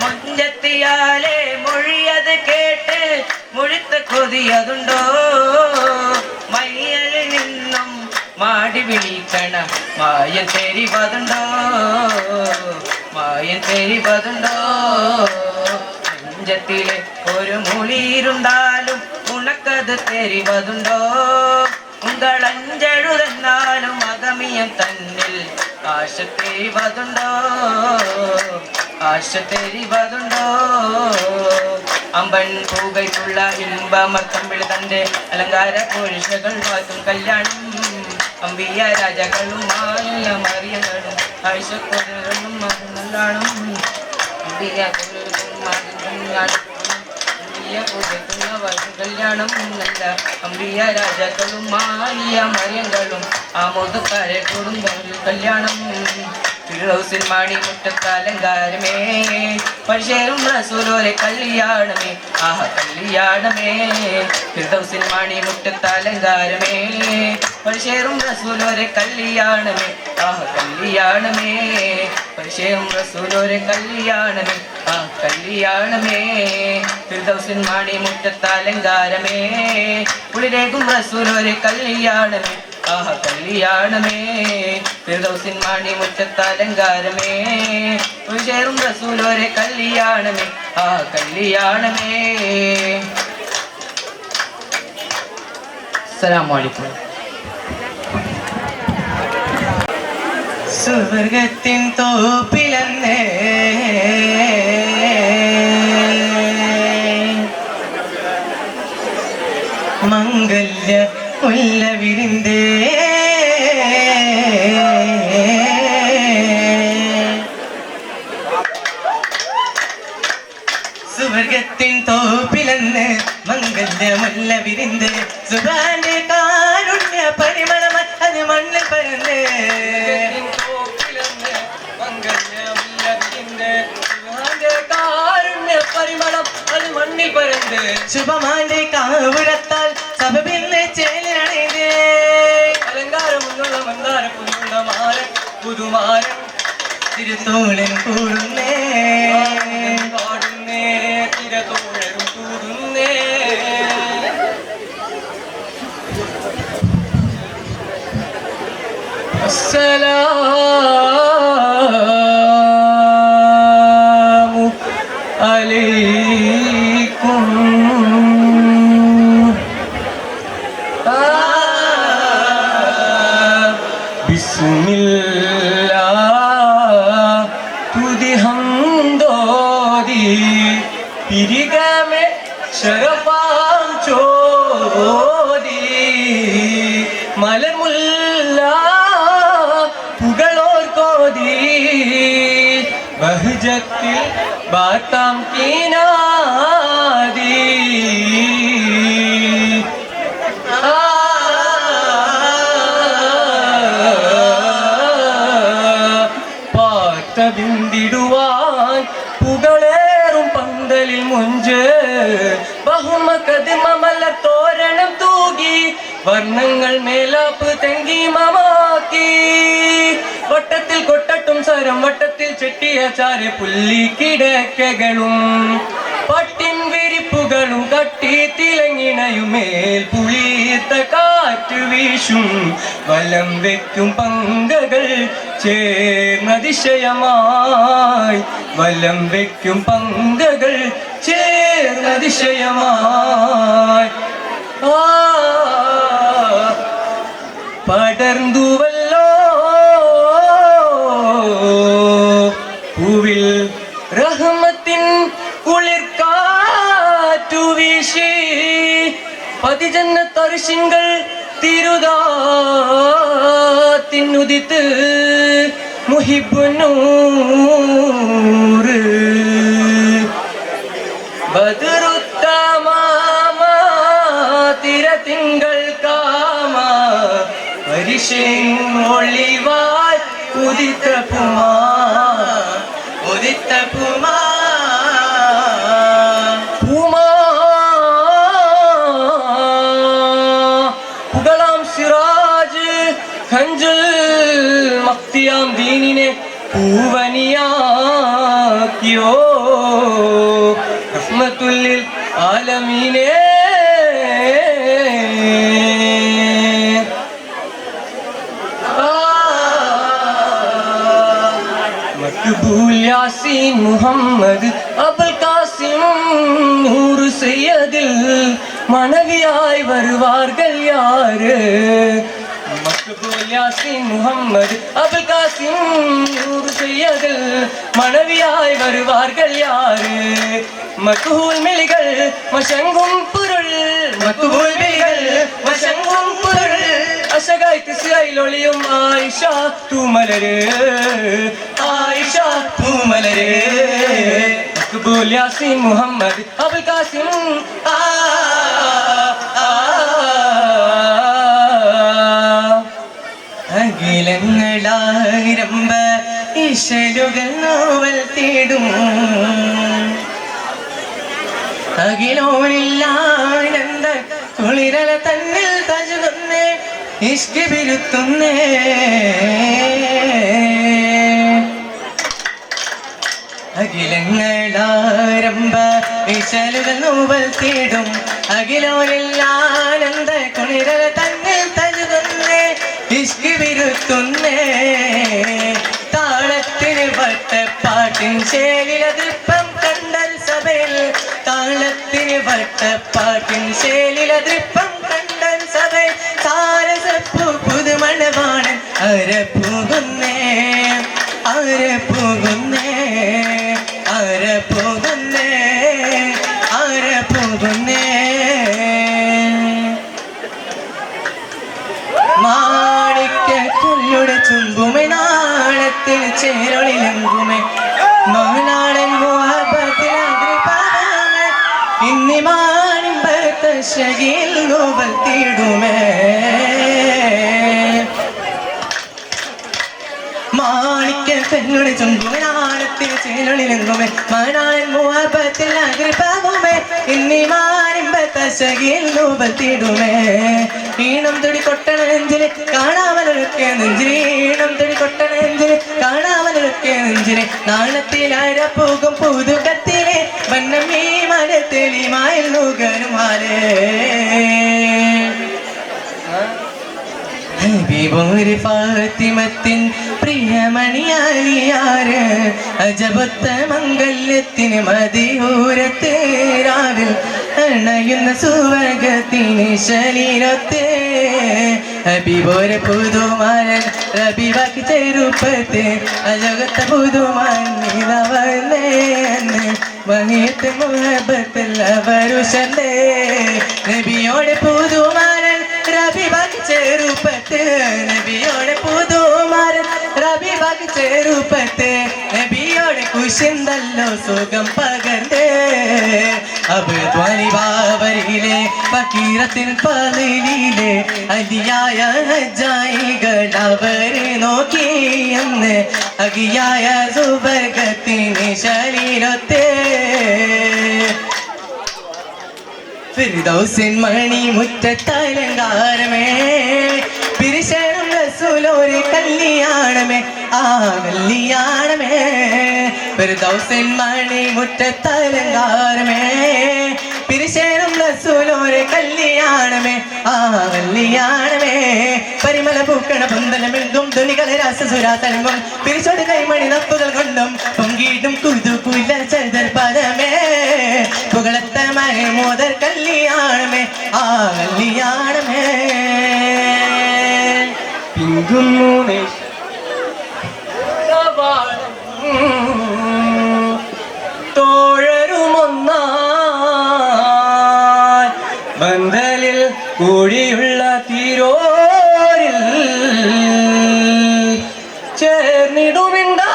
മുഞ്ചത്തിയാലെ മൊഴിയത് കേട്ട് മുഴുത്ത കൊതിയതുണ്ടോ മയ്യലിൽ നിന്നും മാടി വിളിക്കണ മായൻ தெரிவதுണ്ടോ മായൻ தெரிவதுണ്ടോ നെഞ്ചത്തിലെ ഒരു മൊഴിയിരുന്നാലും ഉണക്കത് தெரிவதுണ്ടോ ഉങ്കളഞ്ചെഴുതെന്നാലും അഗമിയം തന്നിൽ ആശ தெரிவதுണ്ടോ ആശ தெரிவதுണ്ടോ അമ്പൻ പൂകൈക്കുള്ള ഇമ്പമർത്തമ്പിൾ തന്റെ അലങ്കാര പുരുഷകൾ വാഴ്ത്തും കല്യാണം അമ്പിയ രാജകളുമായ മറിയങ്ങളും ആയിഷക്കൊന്നും നല്ലാണം അമ്പിയ കല്യാണം നല്ല അമ്പിയ രാജകളുമായ മറിയങ്ങളും ആമോദക്കാരെ കുടുംബങ്ങളിൽ കല്യാണം ഫിറൗസിൻ മണിമുറ്റത്തലങ്കാരമേ പരിശേറും റസൂലോരെ കല്യാണമേ ആഹ കല്യാണമേ ഫിറൗസിൻ മണിമുറ്റത്തലങ്കാരമേ പരിശേറും റസൂലോരെ കല്യാണമേ ആഹ കല്യാണമേ പരിശേറും റസൂലോരെ കല്യാണമേ ആഹ കല്യാണമേ ഫിറൗസിൻ മണിമുറ്റത്തലങ്കാരമേ കുളിരേകും റസൂലോരെ കല്യാണമേ ആഹ കല്യാണമേ ഫിർദൗസിൻ മണിമുറ്റത്തലങ്കാരമേ ഉയരും റസൂലോരെ കല്യാണമേ ആഹ കല്യാണമേ. അസ്സലാമു അലൈക്കും. സ്വർഗത്തിൻ തോപ്പിലന്നേ മംഗല്യ മുല്ല വിരിന്തേ സുവർഗത്തിൻ തോപ്പിലെന്ന് മംഗല്യ മുല്ല വിരിന്ത് സുബാന്റെ കാരുണ്യ പരിമളം അത് മണ്ണിൽ പരന്ന് മണ്ണിൽ പരന്ന് ശുഭമാന്റെ കാവുരത്താൽ സഭപിന്ന് ചേലണേ അലങ്കാരമുള്ള മന്ദാര പുതുണ്ട മാരൻ പുതുമാരൻ തിരുത്തോളൻ കൂടുന്നേ കാടുന്നേ തിരത്തോഴരും കൂടുന്നേ അസ്സലാമു അലൈക്കും. ബിസ്മില്ലാഹ് തുതി ഹംദോദി പിരിഗമെ ശരഫാം ചോദി മലമുല്ല പുകളോർ കോതി ബഹുജത്തിൽ ബാത്താം കീനാദി ബിന്ദിടുവാൻ പുകളേറും പന്തലിൽ മുഞ്ച് ബഹുമകദ്മല തോരണം തൂകി വർണ്ണങ്ങൾ മേലാപ്പ് തെങ്കി മമാക്കി വട്ടത്തിൽ കൊട്ടട്ടും സരം വട്ടത്തിൽ ചെട്ടിയ ചാര പുല്ലി കിടക്കകളും പട്ടിൻ വിരിപ്പുകളും കട്ടി തിളങ്ങിണയുമേൽ പുളിത്ത കാറ്റ് വീശും വലം വെക്കും പങ്കകൾ ചേർന്നതിശയമായി വലം വെക്കും പങ്കകൾ ചേർന്നതിശയമായി പതിജന്നത്തർശിങ്കൾ തിരുതാ തിന്നുദിത്ത് മുഹിബുന്നൂറ് ബദറുത്തമാമ തിരതിങ്കൾ കാമ പരിശൊളിവാൽ ഉദിത്ത പുമാ പുകളാം സിറാജ് ഖഞ്ചൽ മക്തിയാം ദീനിനെ പൂവനിയാക്കിയോ റഹ്മത്തുല്ലിൽ ആലമീനേ മക്ബൂൽ യാസീൻ മുഹമ്മദ് അബുൽ കാസിം നൂർ സയ്യദിൽ മണവിയായി வருவார்கள் யாரு மக்பூல் யாசீன் முஹம்மது அபுல் காசிம் நூர் சையதில் மணவியாய் வருவார்கள் யாரு மக்பூல் மிலிகள் மஷங்கும் பொருள் மக்பூல் மிலிகள் மஷங்கும் பொருள் അശകായി തിസയിലൊളിയും ആയിഷ തൂമലര് ആയിഷ തൂമലര് മക്ബൂൽ യാസീൻ മുഹമ്മദ് അബുൽ കാസിം അഖിലങ്ങളാരംഭ ഇശലുകൾ നോവൽ തേടും അഖിലോരില്ലാനന്ദ കുളിരല തന്നിൽ തഴുകുന്നേ ഇഷ്ക് വിരുത്തുന്നേ അഖിലങ്ങളാരംഭ ഇശലുകൾ നോവൽ തേടും അഖിലോരില്ലാനന്ദ കുളിരല തന്നിൽ തഴുകുന്നേ ഇഷ്ക് വിരുത്തുന്നേ താളത്തിന് വട്ടപ്പാട്ടിൻ ശേലിലതൃപ്പം കണ്ടൽ സഭയിൽ താളത്തിന് വട്ടപ്പാട്ടിൻ ശേലിലതൃപ്പം കണ്ടൽ സഭയിൽ താരസപ്പു പുതുമണവാണൻ അരപ്പുകുന്നേ അരപ്പുകുന്നേ അരപ്പുകുന്നേ അരപ്പുകുന്നേ മാണിക്കുള്ളുടെ ചുമ്പുമേ നാളത്തിൽ ചേരൊളിലെങ്കുമേ മഹനാടൻ മോഹബത്തിലെ ഇന്നി മാണിമ്പത്ത ശകിൽ നോവൽ തീടുമേ മാണിക്കുള്ളുടെ ചുമ്പുമേ നാളത്തിൽ ചേരൊളിലെങ്കുമേ മഹനാടൻ മോഹബത്തിൽ അഗ്രപാകുമേ ഇന്നി മാണിമ്പത്ത ശകിൽ നോവൽ തീടുമേ ഈണം തൊടി കൊട്ടണ നെഞ്ചില് കാണാമലൊക്കെ നെഞ്ചില് ഈണം തൊടി കൊട്ടണ നെഞ്ചില് കാണാമലൊക്കെ നെഞ്ചില് നാണത്തിലാര പോകും പുതുകത്തിലെ വന്നം ഈ മരത്തെളിമായിൽ നുകരുമാലേ ഹബീബോര് ഫാത്തിമത്തിൻ പ്രിയമണിയാലിയാര് അജബത്ത മംഗല്യത്തിന് മതിയൂരത്ത് രാവിൽ അണയുന്ന സുവർഗത്തിന് ശരീരത്ത് ഹബീബോര് പുതുമാരൻ റബീബാക്കി ചെറുപ്പത്ത് അജഗത്ത പുതുമാരേ വഹിയത്ത് മുഹബത്തുള്ള വരുഷല്ലേ നബിയോടെ പുതുമാരൻ റബീബാക്കി ചെറുപ്പത്ത് നബിയോടെ പുതുമാരൻ റബീബാക്കി ചെറുപ്പത്ത് നബിയോടെ കുശിന്തല്ലോ സുഖം പകർന്ന് അബ്ദ്വാനി ബാബരിയിലെ ഫക്കീറത്തിൻ പള്ളിയിലെ അലിയായ ഹജ്ജായികൾ അവരെ നോക്കിയെന്ന് അഗിയായ സുവർഗത്തിന് ശരീരത്തെ ഫിർദൗസിൻ മണി മുറ്റത്തലങ്കാരമേ പിരിശനും റസൂലോരെ കല്യാണമേ ആ കല്യാണമേ ഫിർദൗസിൻ മണി മുറ്റത്തലങ്കാരമേ പിരിശനും റസൂലോരെ കല്യാണമേ ആ കല്യാണമേ പരിമള പൂക്കണ പന്തലമെങ്കും തുണികളെ രാസസുരാതരംഗും പിരിച്ചോട് കൈമണി നപ്പുകൾ കൊണ്ടും പൊങ്കിയിട്ടും കുതുകുല ചതർ പദമേ പുകളത്തമായ മോദർ കല്യാണമേ ആ കല്യാണമേ പിങ്കുന്നു തോഴരുമൊന്നാ പന്തലിൽ കൂടിയുള്ള തീരോരിൽ ചേർന്നിടുമിണ്ടാ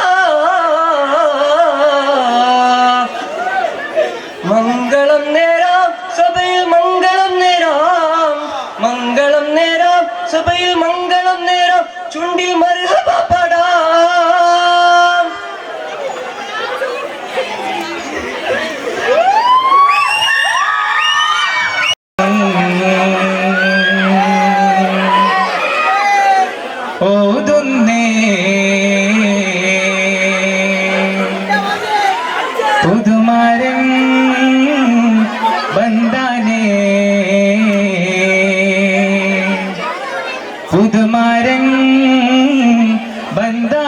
മംഗളം നേരാം സഭയിൽ മംഗളം നേരാം മംഗളം നേരാം സഭയിൽ മംഗളം നേരാം ചുണ്ടിൽ മർഹബ പാടാം ഓതുന്നേ പുതുമാരൻ ബന്ധാനേ പുതുമാരൻ ബന്ധാനേ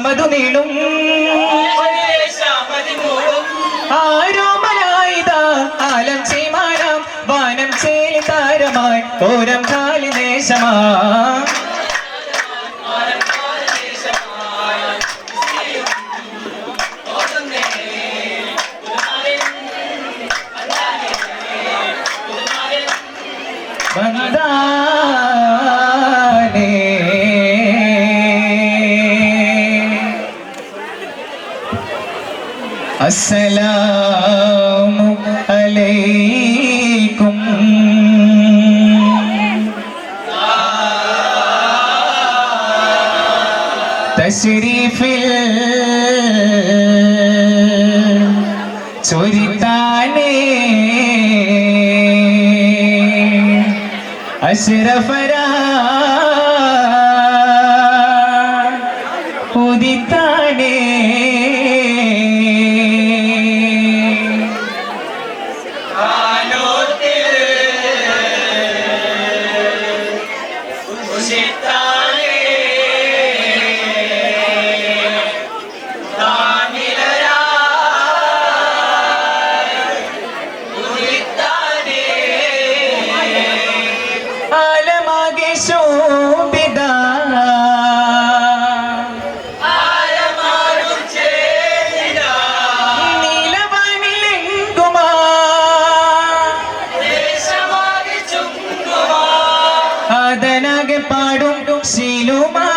മധു നീളും ആരോമലായിത ആലം ചീമാരാം വാനം ചേലി താരമായി ഓരം കാലി ദേശമാ അസ്സലാമു അലൈക്കും തശ്രീഫിൽ ചൊരിത്താനേ അശ്റഫരാ ഉദിത്താനേ അതനകെ പാടും ശീലുമാ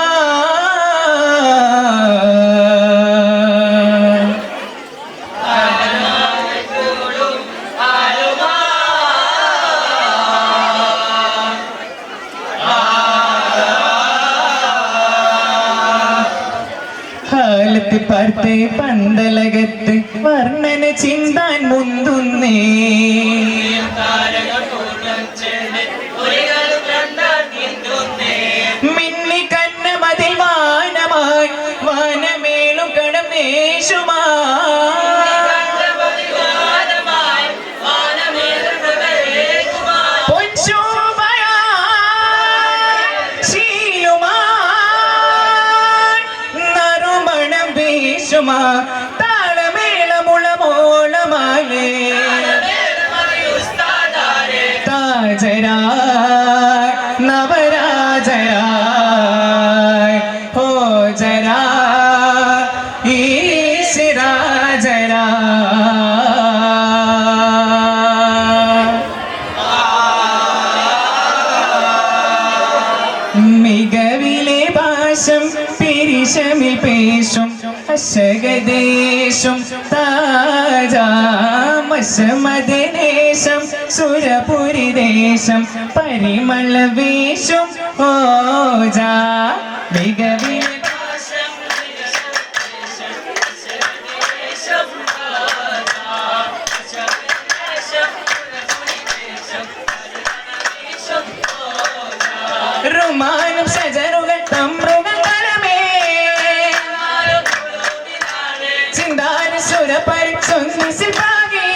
കാലത്ത് പാർത്ത് പന്തലകത്ത് വർണ്ണന ചിന്താൻ മുന്തുന്നേ മിന്നി കണ്ണ മതിൽ വാനമായി വാനമേളും കടമേശുമാ നറുമണം വീശുമാ താളമേളമുളമോളമാലേ താജരായ് നവരാജരായ് ഹോ ജരാ ഈ സിരാജരാ മികവിലെ ഭാഷം പിരിശമിൽ പേശും അശകദേശം താജാമശമദേശം സുരപുരിദേശം പരിമള വേശം ഓജാ മികവിലെ റുമാനും ശജറുകൾ തമ്രുകൾ കലമേ ചിന്താന സുരപരിച്ചൊന്നിസിൽ പാകി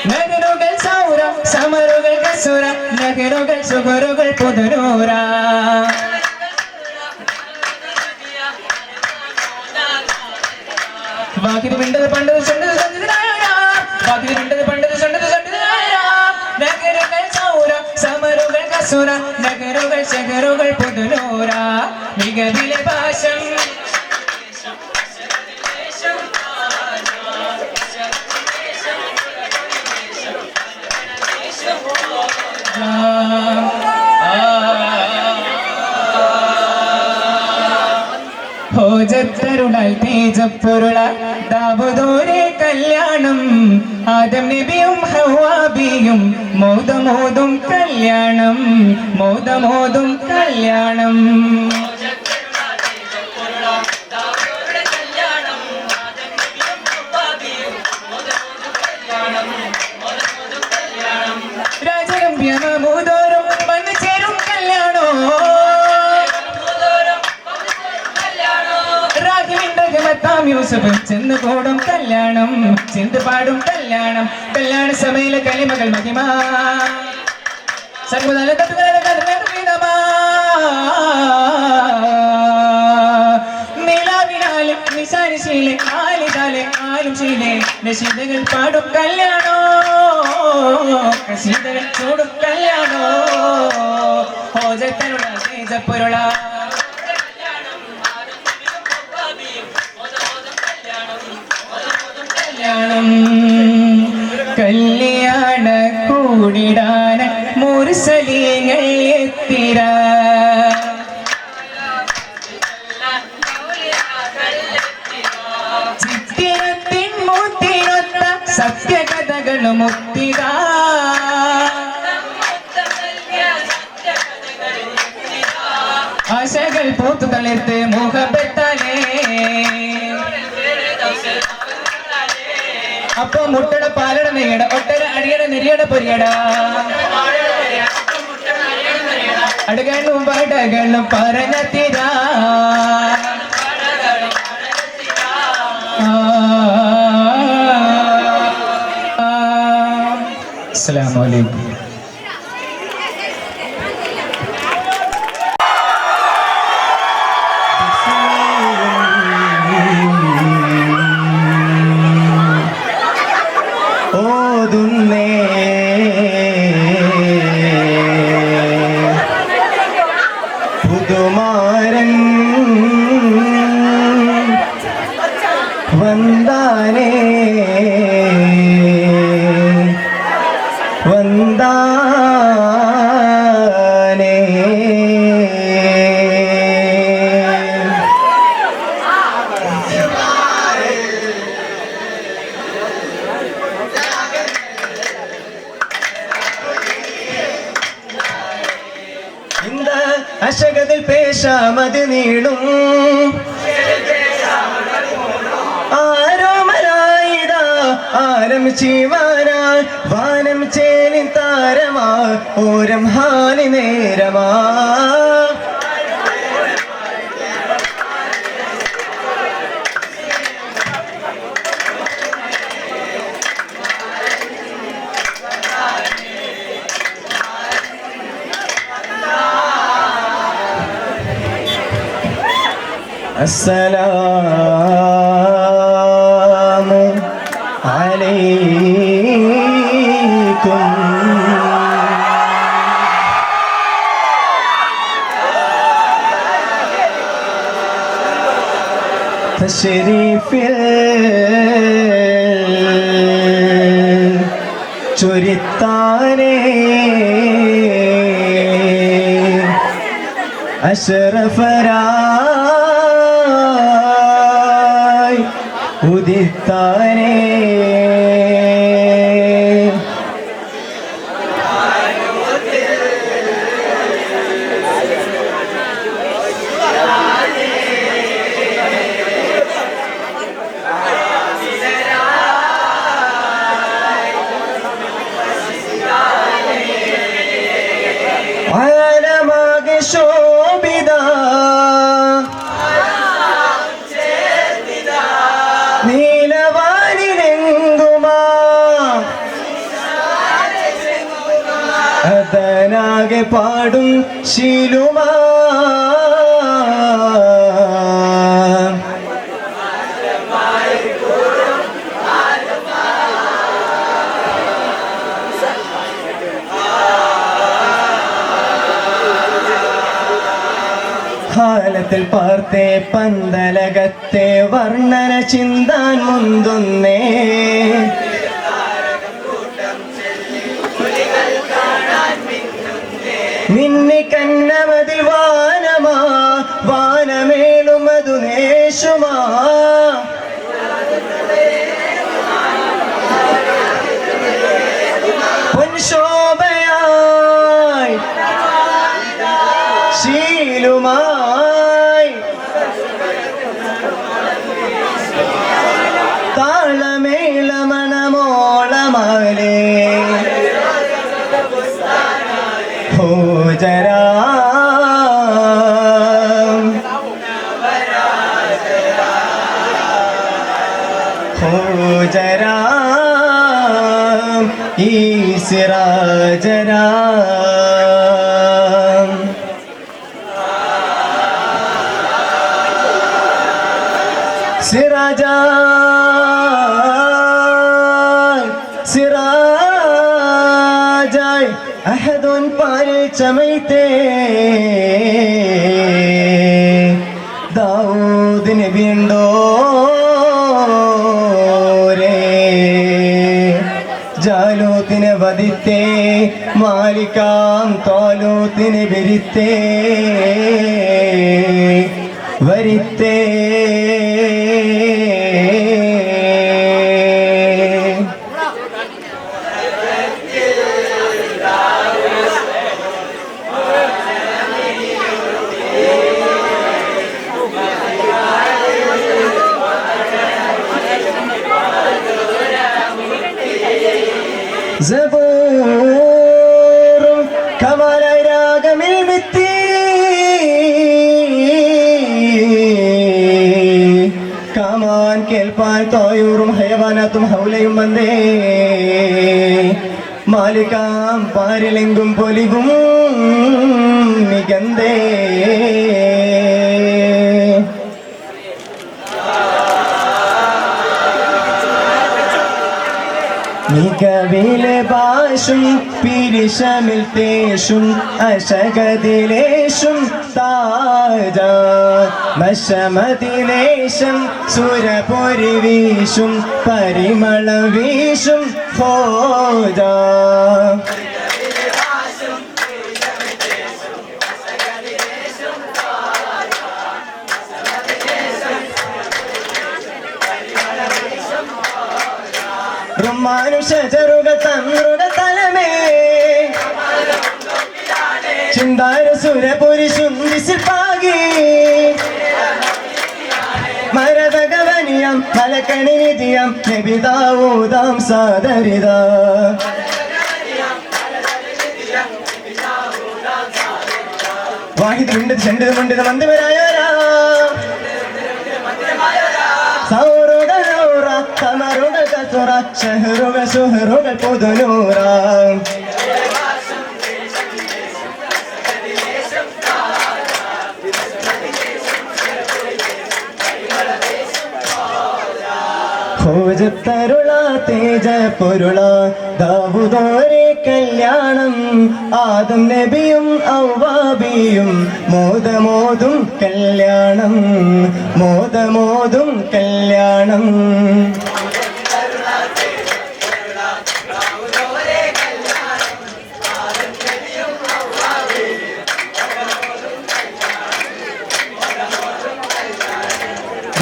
നഗരുകൾ സൗര സമരുകൾ കസുര നഗരുകൾ സുഗരുകൾ പുതുരൂര ബാക്കി മിണ്ടത് പണ്ടത് ചൊണ്ടത് ബാക്കി മിണ്ടത് പണ്ടത് ചൊണ്ടത് നഗരങ്ങൾ സൗര സമരുകൾ കസുര നഗരുകൾ ശകരുകൾ പുതുനൂര മികവിലെ ഭാഷം ഹോജത്തരുളാൽ തേജപ്പൊരുള ദാവൂദോരെ കല്യാണം ആദം നബിയും ഹവ്വാബിയും മോദമോദും കല്യാണം മോദമോദും കല്യാണം രാജരമ്യമൂതോരും വന്നു ചേരും കല്യാണോ റാഹിമിണ്ടകമത്താം യൂസഫ് ചെന്ന് കൂടും കല്യാണം ചിന്ത് പാടും കല്യാണം കല്യാണ സഭയിലെ കലിമകൾ മഹിമ സർവ്വതല നിലാവിനാലും നിസാരിശീലെ ആലിതാലെ ആലും ശീലെ നശീതകൾ പാടും കല്യാണോ കശീതകൾ ചൂടും കല്യാണോ ഹോജത്തരുള തേജപ്പൊരുള കല്യാണ കൂടിടാന മുർസലീങ്ങൾ എത്തിര ചിത്തിരത്തിൻ മൂത്തിനൊത്ത സത്യകഥകൾ മുക്തിക ആശകൾ പൂത്തു തളിർത്ത് മുഖപ്പെട്ടാലേ അപ്പൊ മുട്ടട പാലട നെയ്യട ഒട്ടര അടിയട നെരിയട പൊരിയട അടകണ്ണും പടകണ്ണും പറഞ്ഞ തീര അസ്സലാമു അലൈക്കും. ഓതുന്നേ പുതുമാരൻ വന്ദാനേ വന്ദാനേ അശകതിൽ പേശാമത് നീളും ആരോമരായിതാ ആരം ചീവാനാ വാനം ചേലിൻ താരമാ ഓരം ഹാനി നേരമാ അസ്സലാമു അലൈക്കും തശ്രീഫിൽ ചൊരിത്താനേ അശറഫരായി ഉദിത്താനേ ആലമാകെ ശോഭിത നീലവാനിലെങ്കുമാ അതനാകെ പാടും ശീലുമാ പാലത്തിൽ പാർത്തേ പന്തലകത്തെ വർണ്ണന ചിന്താൻ മുന്തുന്നേ മിന്നി കന്നമതിൽ വാനമാ വാനമേളുമതു നേശുമാ പൊൻശോഭയായി ശീലുമായി താളമേളമണമോളമാലേ ഹോജരാ ഹോജരാ ഈ സിറാജരാ സിറാജായ് സിറാജായ് അഹദുൻ പരിചമൈത്തേ ദാവൂദ് നബിയുണ്ടോ ജാലൂത്തിനെ വധിത്തേ മാലിക്കാം തോലൂത്തിനെ വിരിത്തേ വരിത്തേ زبور كمال راغم المتي كمان കേൾപ്പാൻ തോയൂറും ഹയവാനാത്തും ഹൗലയും വന്നേ മാലിക്കാം പാരിലെങ്കും പൊലിവും നികന്തേ മികവിലെ ഭാഷും പിരിശമിൽ തേശും അശകതിലേശും താജ മശമതിലേശം സുരപൊരി വീശും പരിമളം വീശും ഹോജ റുമാനുഷജറുകൾ തന്ത്രുകൾ തലമേ ചിന്താര സുരപുരി ശുന്ദിസിൽ പാകി മരതകവനിയം മലക്കണി നിധിയം നബിദാവൂദാം സാദരിത വാഹിദ് വിണ്ടത് ചെണ്ടത് മുണ്ടത് മന്ദിവരായോരാ സൗറുകളൂറ കമറുകൾ കസുറ ഷഹറുകൾ സുഹറുകൾ പുതുനൂറ ഭോജത്തരുള തേജ പൊരുള ദാവൂദോരെ കല്യാണം ആദം നബിയും ഔവാബിയും മോദമോതും കല്യാണം മോദമോതും കല്യാണം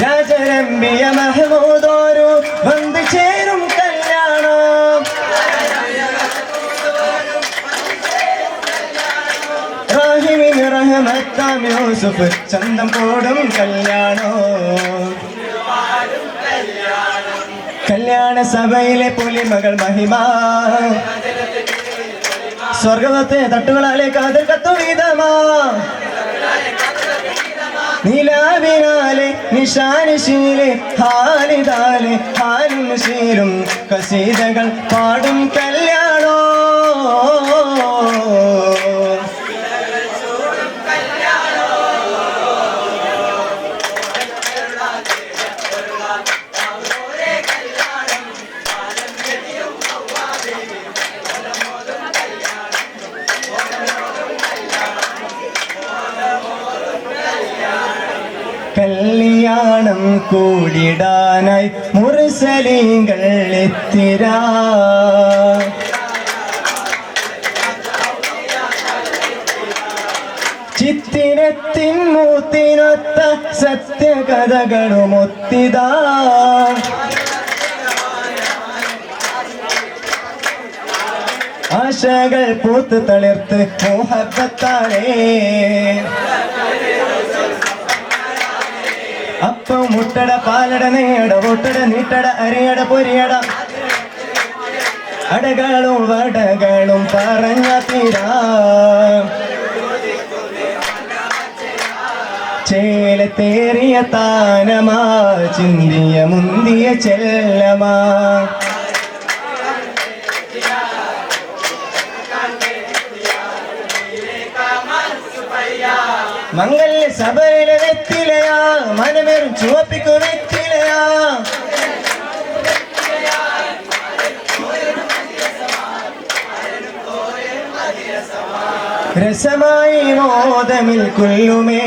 രാജരമ്പിയ മഹമൂദോരു വന്നു ചേരും കല്യാണം റാഹിമിന് റഹ്മത്താം യൂസുഫ് ചന്തം പോടും കല്യാണം കല്യാണ സഭയിലെ പുലിമകൾ മഹിമ സ്വർഗത്തെ തട്ടുകളാലെ കാതൽ കത്തുവിധമാ നിലാവിനാലെ നിശാനിശീലെ ഹാലിദാലെ ഹാലും ശീലും കസീതകൾ പാടും കല്യാണോ കൂടിടാനായി മുർസലീങ്ങൾ എത്തിരാ. ചിത്തിരത്തിൻ മൂത്തിനൊത്ത സത്യകഥകളുമൊത്തിതാ. ആശകൾ പൂത്ത് തളിർത്ത് മുഹബ്ബത്താലേ. അപ്പം മുട്ടട പാലട നെയ്യട ഒട്ടട നീട്ടട അരിയട പൊരിയട അടകളും വടകളും പറഞ്ഞ തീരാ. ചേലത്തേറിയ താനമാ ചിന്തിയ മുന്തിയ ചെല്ലമാ. മംഗല്യ സഭയിലെ വെറ്റിലയാ മനമേറും ചുവപ്പിക്കും വെറ്റിലയാ. രസമായി മോദമിൽ കൊല്ലുമേ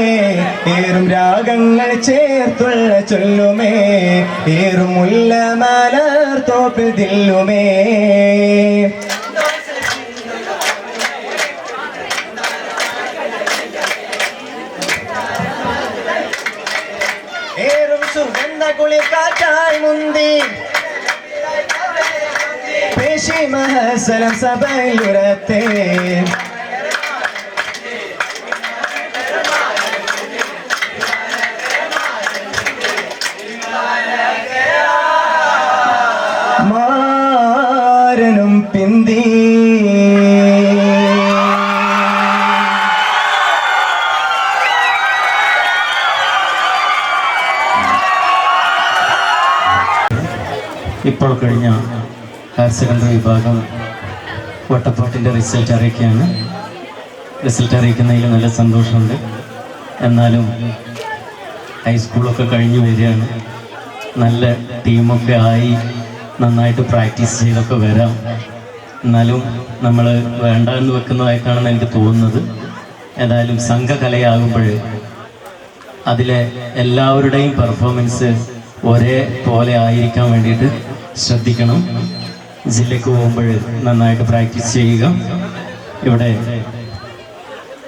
ഏറും രാഗങ്ങൾ ചേർത്തുള്ള ചൊല്ലുമേ ഏറും മുല്ല മലർ തോപ്പിൽ ദില്ലുമേ. ഏറും സുഗന്ധ കുളിർ കാറ്റായി മുന്തി പേശി മഹസലം സഭയുരത്തെ. മാരനും പിന്തി ഇപ്പോൾ കഴിഞ്ഞ ഹയർ സെക്കൻഡറി വിഭാഗം വട്ടപ്പാട്ടിൻ്റെ റിസൾട്ട് അറിയിക്കുകയാണ്. റിസൾട്ട് അറിയിക്കുന്നതിൽ നല്ല സന്തോഷമുണ്ട്. എന്നാലും ഹൈസ്കൂളൊക്കെ കഴിഞ്ഞ് വരികയാണ്. നല്ല ടീമൊക്കെ ആയി നന്നായിട്ട് പ്രാക്ടീസ് ചെയ്തൊക്കെ വരാം. എന്നാലും നമ്മൾ വേണ്ട എന്ന് വെക്കുന്നതായിട്ടാണെന്ന് എനിക്ക് തോന്നുന്നത്. ഏതായാലും സംഘകലയാകുമ്പോൾ അതിലെ എല്ലാവരുടെയും പെർഫോമൻസ് ഒരേ പോലെ ആയിരിക്കാൻ വേണ്ടിയിട്ട് ശ്രദ്ധിക്കണം. ജില്ലയ്ക്ക് പോകുമ്പോൾ നന്നായിട്ട് പ്രാക്ടീസ് ചെയ്യുക. ഇവിടെ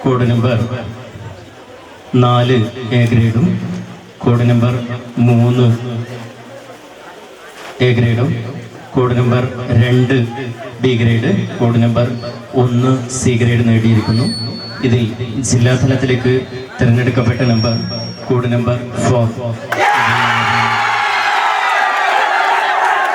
കോഡ് നമ്പർ 4 എ ഗ്രേഡും കോഡ് നമ്പർ 3 എ ഗ്രേഡും code number 2 B grade code number 1 C grade നേടിയിരിക്കുന്നു. ഇതിൽ ജില്ലാതലത്തിലേക്ക് തിരഞ്ഞെടുക്കപ്പെട്ട നമ്പർ കോഡ് നമ്പർ 4